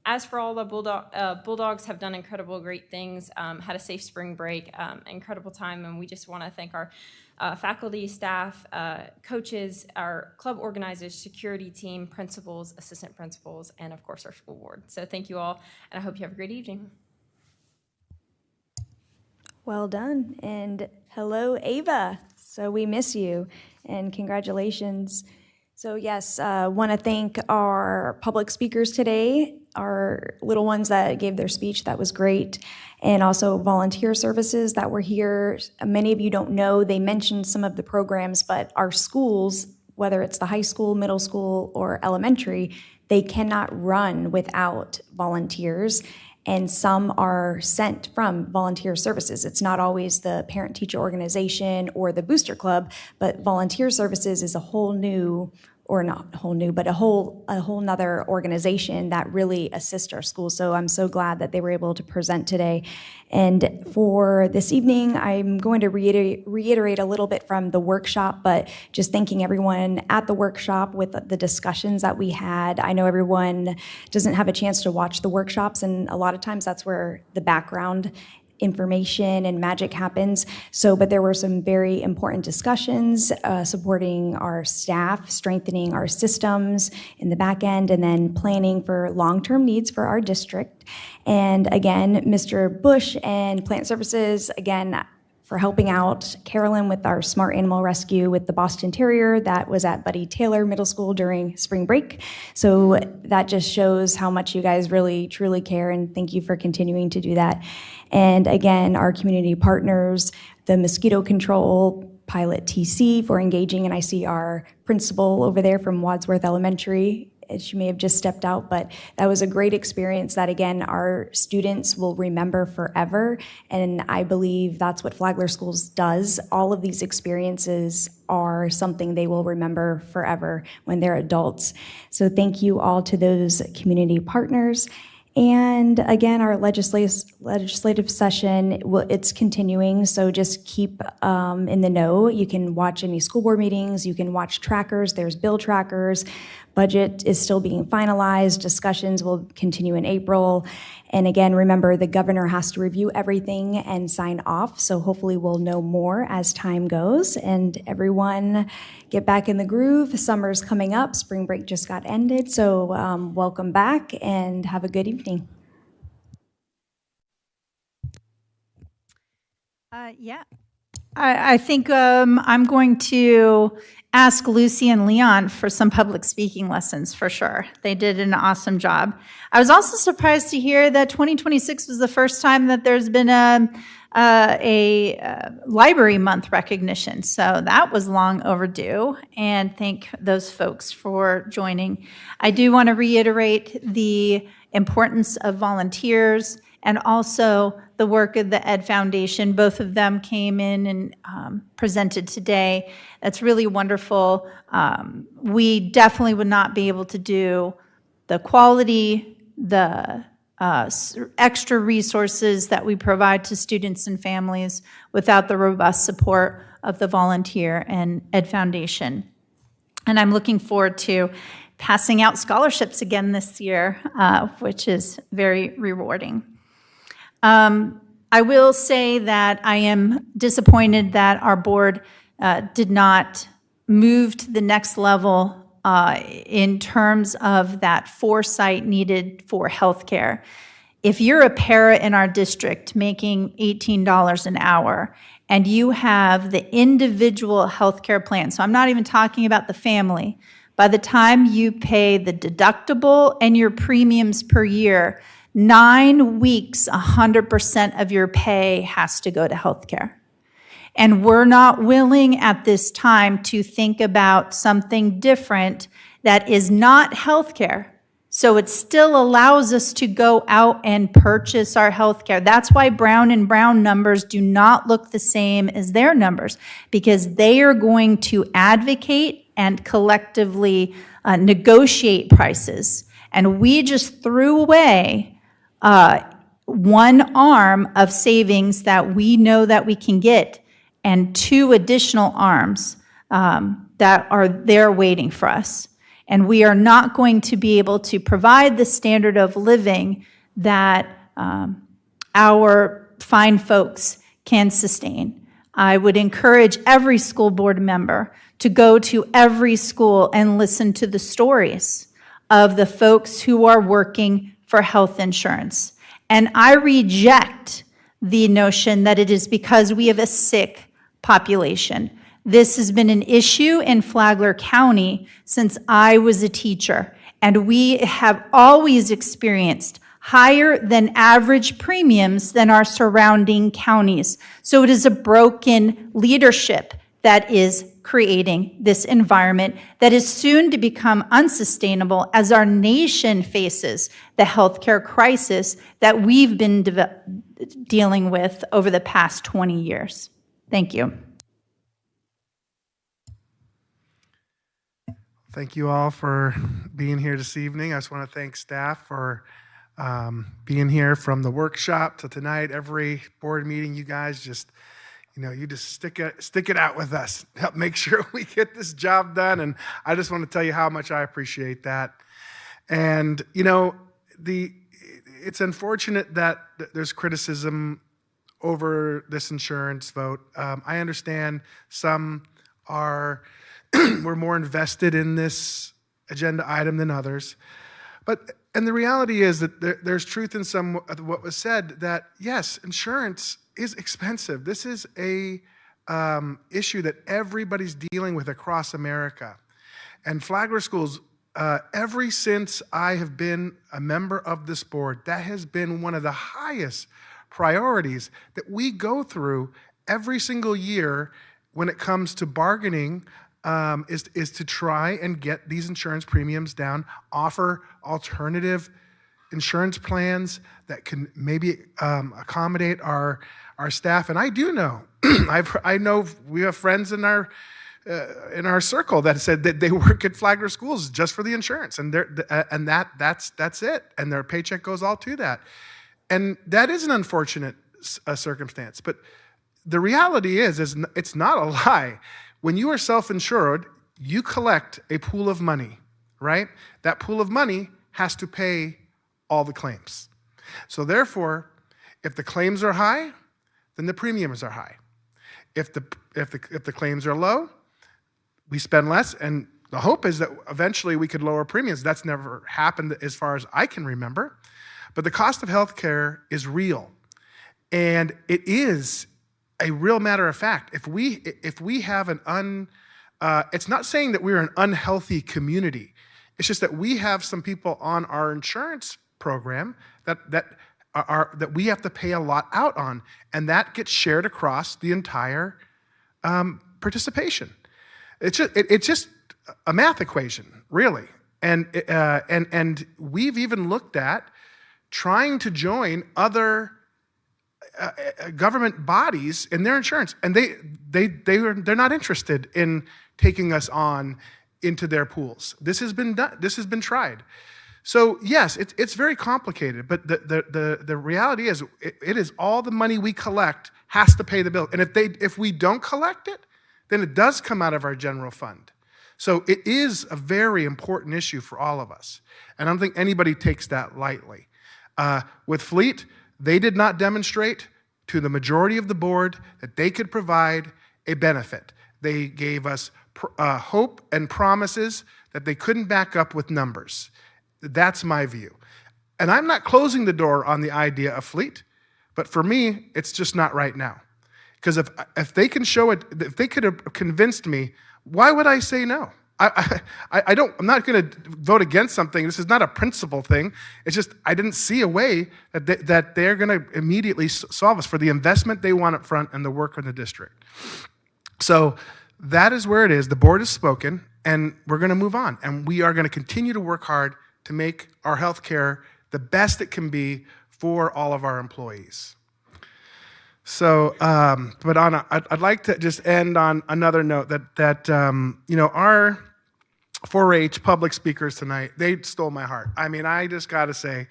As for all the Bulldogs have done incredible, great things, had a safe spring break, incredible time, and we just want to thank our faculty, staff, coaches, our club organizers, security team, principals, assistant principals, and of course our school board. So thank you all, and I hope you have a great evening. Well done, and hello, Ava. So we miss you, and congratulations. So yes, want to thank our public speakers today, our little ones that gave their speech, that was great, and also volunteer services that were here. Many of you don't know, they mentioned some of the programs, but our schools, whether it's the high school, middle school, or elementary, they cannot run without volunteers. And some are sent from volunteer services. It's not always the parent-teacher organization or the booster club, but volunteer services is a whole new, or not whole new, but a whole nother organization that really assists our schools. So I'm so glad that they were able to present today. And for this evening, I'm going to reiterate a little bit from the workshop, but just thanking everyone at the workshop with the discussions that we had. I know everyone doesn't have a chance to watch the workshops, and a lot of times that's where the background information and magic happens. But there were some very important discussions supporting our staff, strengthening our systems in the back end, and then planning for long-term needs for our district. And again, Mr. Bush and Plant Services, again, for helping out Carolyn with our smart animal rescue with the Boston Terrier that was at Buddy Taylor Middle School during spring break. So that just shows how much you guys really, truly care, and thank you for continuing to do that. And again, our community partners, the mosquito control pilot TC for engaging, and I see our principal over there from Wadsworth Elementary she may have just stepped out, but that was a great experience that, again, our students will remember forever. And I believe that's what Flagler Schools does. All of these experiences are something they will remember forever when they're adults. So thank you all to those community partners. And again, our legislative session, it's continuing, so just keep in the know. You can watch any school board meetings, you can watch trackers, there's bill trackers. Budget is still being finalized, discussions will continue in April. And again, remember, the governor has to review everything and sign off, so hopefully we'll know more as time goes. And everyone get back in the groove. Summer's coming up, spring break just got ended, so welcome back and have a good evening. Yeah. I think I'm going to ask Lucy and Leon for some public speaking lessons for sure. They did an awesome job. I was also surprised to hear that 2026 was the first time that there's been a Library Month recognition. So that was long overdue, and thank those folks for joining. I do want to reiterate the importance of volunteers and also the work of the Ed Foundation. Both of them came in and presented today. That's really wonderful. We definitely would not be able to do the quality, the extra resources that we provide to students and families without the robust support of the volunteer and Ed Foundation. And I'm looking forward to passing out scholarships again this year, which is very rewarding. I will say that I am disappointed that our board did not move to the next level in terms of that foresight needed for healthcare. If you're a para in our district making $18 an hour and you have the individual healthcare plan, so I'm not even talking about the family, by the time you pay the deductible and your premiums per year, 9 weeks, 100% of your pay has to go to healthcare. And we're not willing at this time to think about something different that is not healthcare. So it still allows us to go out and purchase our healthcare. That's why Brown and Brown numbers do not look the same as their numbers, because they are going to advocate and collectively negotiate prices. And we just threw away one arm of savings that we know that we can get, and 2 additional arms that are there waiting for us. And we are not going to be able to provide the standard of living that our fine folks can sustain. I would encourage every school board member to go to every school and listen to the stories of the folks who are working for health insurance. And I reject the notion that it is because we have a sick population. This has been an issue in Flagler County since I was a teacher, and we have always experienced higher than average premiums than our surrounding counties. So it is a broken leadership that is creating this environment that is soon to become unsustainable as our nation faces the healthcare crisis that we've been dealing with over the past 20 years. Thank you. Thank you all for being here this evening. I just want to thank staff for being here from the workshop to tonight. Every board meeting, you guys just, you just stick it out with us. Help make sure we get this job done. And I just want to tell you how much I appreciate that. And, it's unfortunate that there's criticism over this insurance vote. I understand some were more invested in this agenda item than others. And the reality is that there's truth in some of what was said, that yes, insurance is expensive. This is a issue that everybody's dealing with across America. And Flagler Schools, ever since I have been a member of this board, that has been one of the highest priorities that we go through every single year when it comes to bargaining is to try and get these insurance premiums down, offer alternative insurance plans that can maybe accommodate our staff. And I do know, I know we have friends in our circle that said that they work at Flagler Schools just for the insurance, and that's it, and their paycheck goes all to that. And that is an unfortunate circumstance, but the reality is it's not a lie. When you are self-insured, you collect a pool of money, right? That pool of money has to pay all the claims. So therefore, if the claims are high, then the premiums are high. If the claims are low, we spend less, and the hope is that eventually we could lower premiums. That's never happened as far as I can remember. But the cost of healthcare is real, and it is a real matter of fact. If we have it's not saying that we're an unhealthy community. It's just that we have some people on our insurance program that we have to pay a lot out on, and that gets shared across the entire participation. It's just a math equation, really. And we've even looked at trying to join other government bodies in their insurance, and they're not interested in taking us on into their pools. This has been done. This has been tried. So yes, it's very complicated, but the reality is it is all the money we collect has to pay the bill, and if we don't collect it, then it does come out of our general fund. So it is a very important issue for all of us, and I don't think anybody takes that lightly. With Fleet, they did not demonstrate to the majority of the board that they could provide a benefit. They gave us hope and promises that they couldn't back up with numbers. That's my view. And I'm not closing the door on the idea of Fleet, but for me, it's just not right now. Because if they can show it, if they could have convinced me, why would I say no? I'm not going to vote against something. This is not a principle thing. It's just I didn't see a way that they're going to immediately solve us for the investment they want up front and the work in the district. So that is where it is. The board has spoken, and we're going to move on. And we are going to continue to work hard to make our health care the best it can be for all of our employees. So, but I'd like to just end on another note that our 4-H public speakers tonight, they stole my heart. I mean, I just got to say,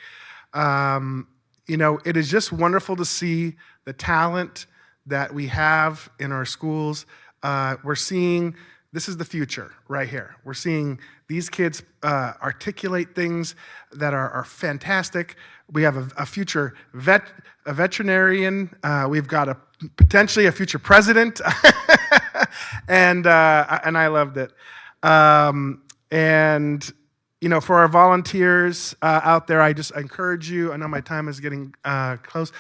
it is just wonderful to see the talent that we have in our schools. We're seeing, this is the future right here. We're seeing these kids articulate things that are fantastic. We have a future veterinarian. We've got potentially a future president, and I loved it. For our volunteers out there, I just encourage you. I know my time is getting close.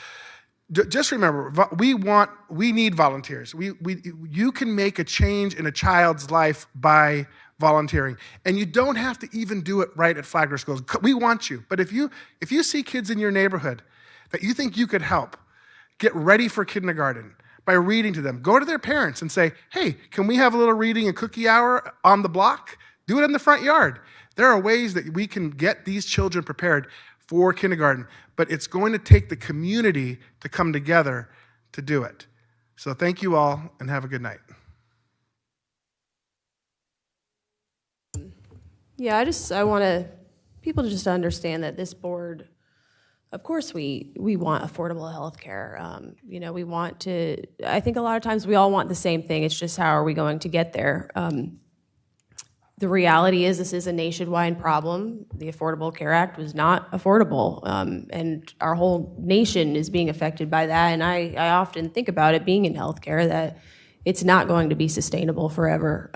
Just remember, we need volunteers. You can make a change in a child's life by volunteering, and you don't have to even do it right at Flagler Schools. We want you, but if you see kids in your neighborhood that you think you could help get ready for kindergarten by reading to them, go to their parents and say, "Hey, can we have a little reading and cookie hour on the block?" Do it in the front yard. There are ways that we can get these children prepared for kindergarten, but it's going to take the community to come together to do it. So thank you all, and have a good night. Yeah, I want people to just understand that this board, of course, we want affordable health care. We want to, I think a lot of times we all want the same thing. It's just how are we going to get there? The reality is this is a nationwide problem. The Affordable Care Act was not affordable, and our whole nation is being affected by that. And I often think about it being in healthcare that it's not going to be sustainable forever.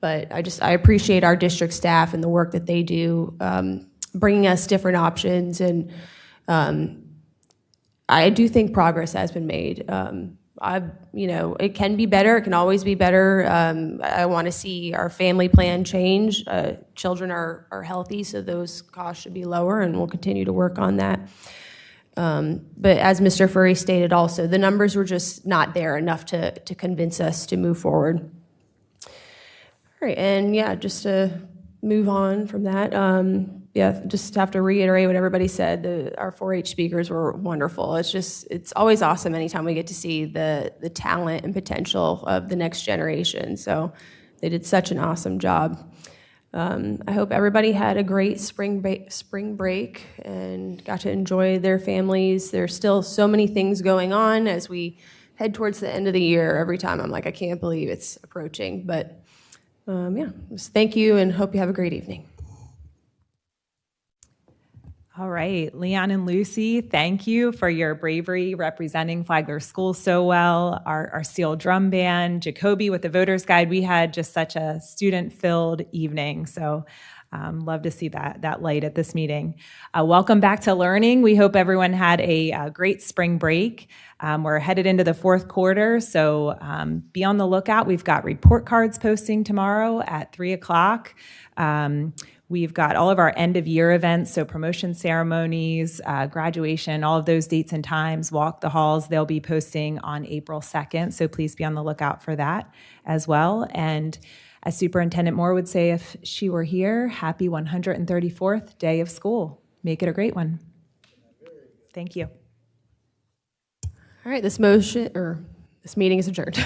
But I appreciate our district staff and the work that they do, bringing us different options. And I do think progress has been made. It can be better. It can always be better. I want to see our family plan change. Children are healthy, so those costs should be lower, and we'll continue to work on that. But as Mr. Furry stated also, the numbers were just not there enough to convince us to move forward. All right, and yeah, just to move on from that, just have to reiterate what everybody said. Our 4-H speakers were wonderful. It's always awesome anytime we get to see the talent and potential of the next generation. So they did such an awesome job. I hope everybody had a great spring break and got to enjoy their families. There's still so many things going on as we head towards the end of the year. Every time I'm like, I can't believe it's approaching. But just thank you and hope you have a great evening. All right, Leon and Lucy, thank you for your bravery representing Flagler School so well. Our steel drum band, Jacoby with the Voter's Guide, we had just such a student-filled evening. So love to see that light at this meeting. Welcome back to learning. We hope everyone had a great spring break. We're headed into the fourth quarter, so be on the lookout. We've got report cards posting tomorrow at 3 o'clock. We've got all of our end-of-year events, so promotion ceremonies, graduation, all of those dates and times, walk the halls, they'll be posting on April 2nd, so please be on the lookout for that as well. And as Superintendent Moore would say if she were here, happy 134th day of school. Make it a great one. Thank you. All right, this meeting is adjourned.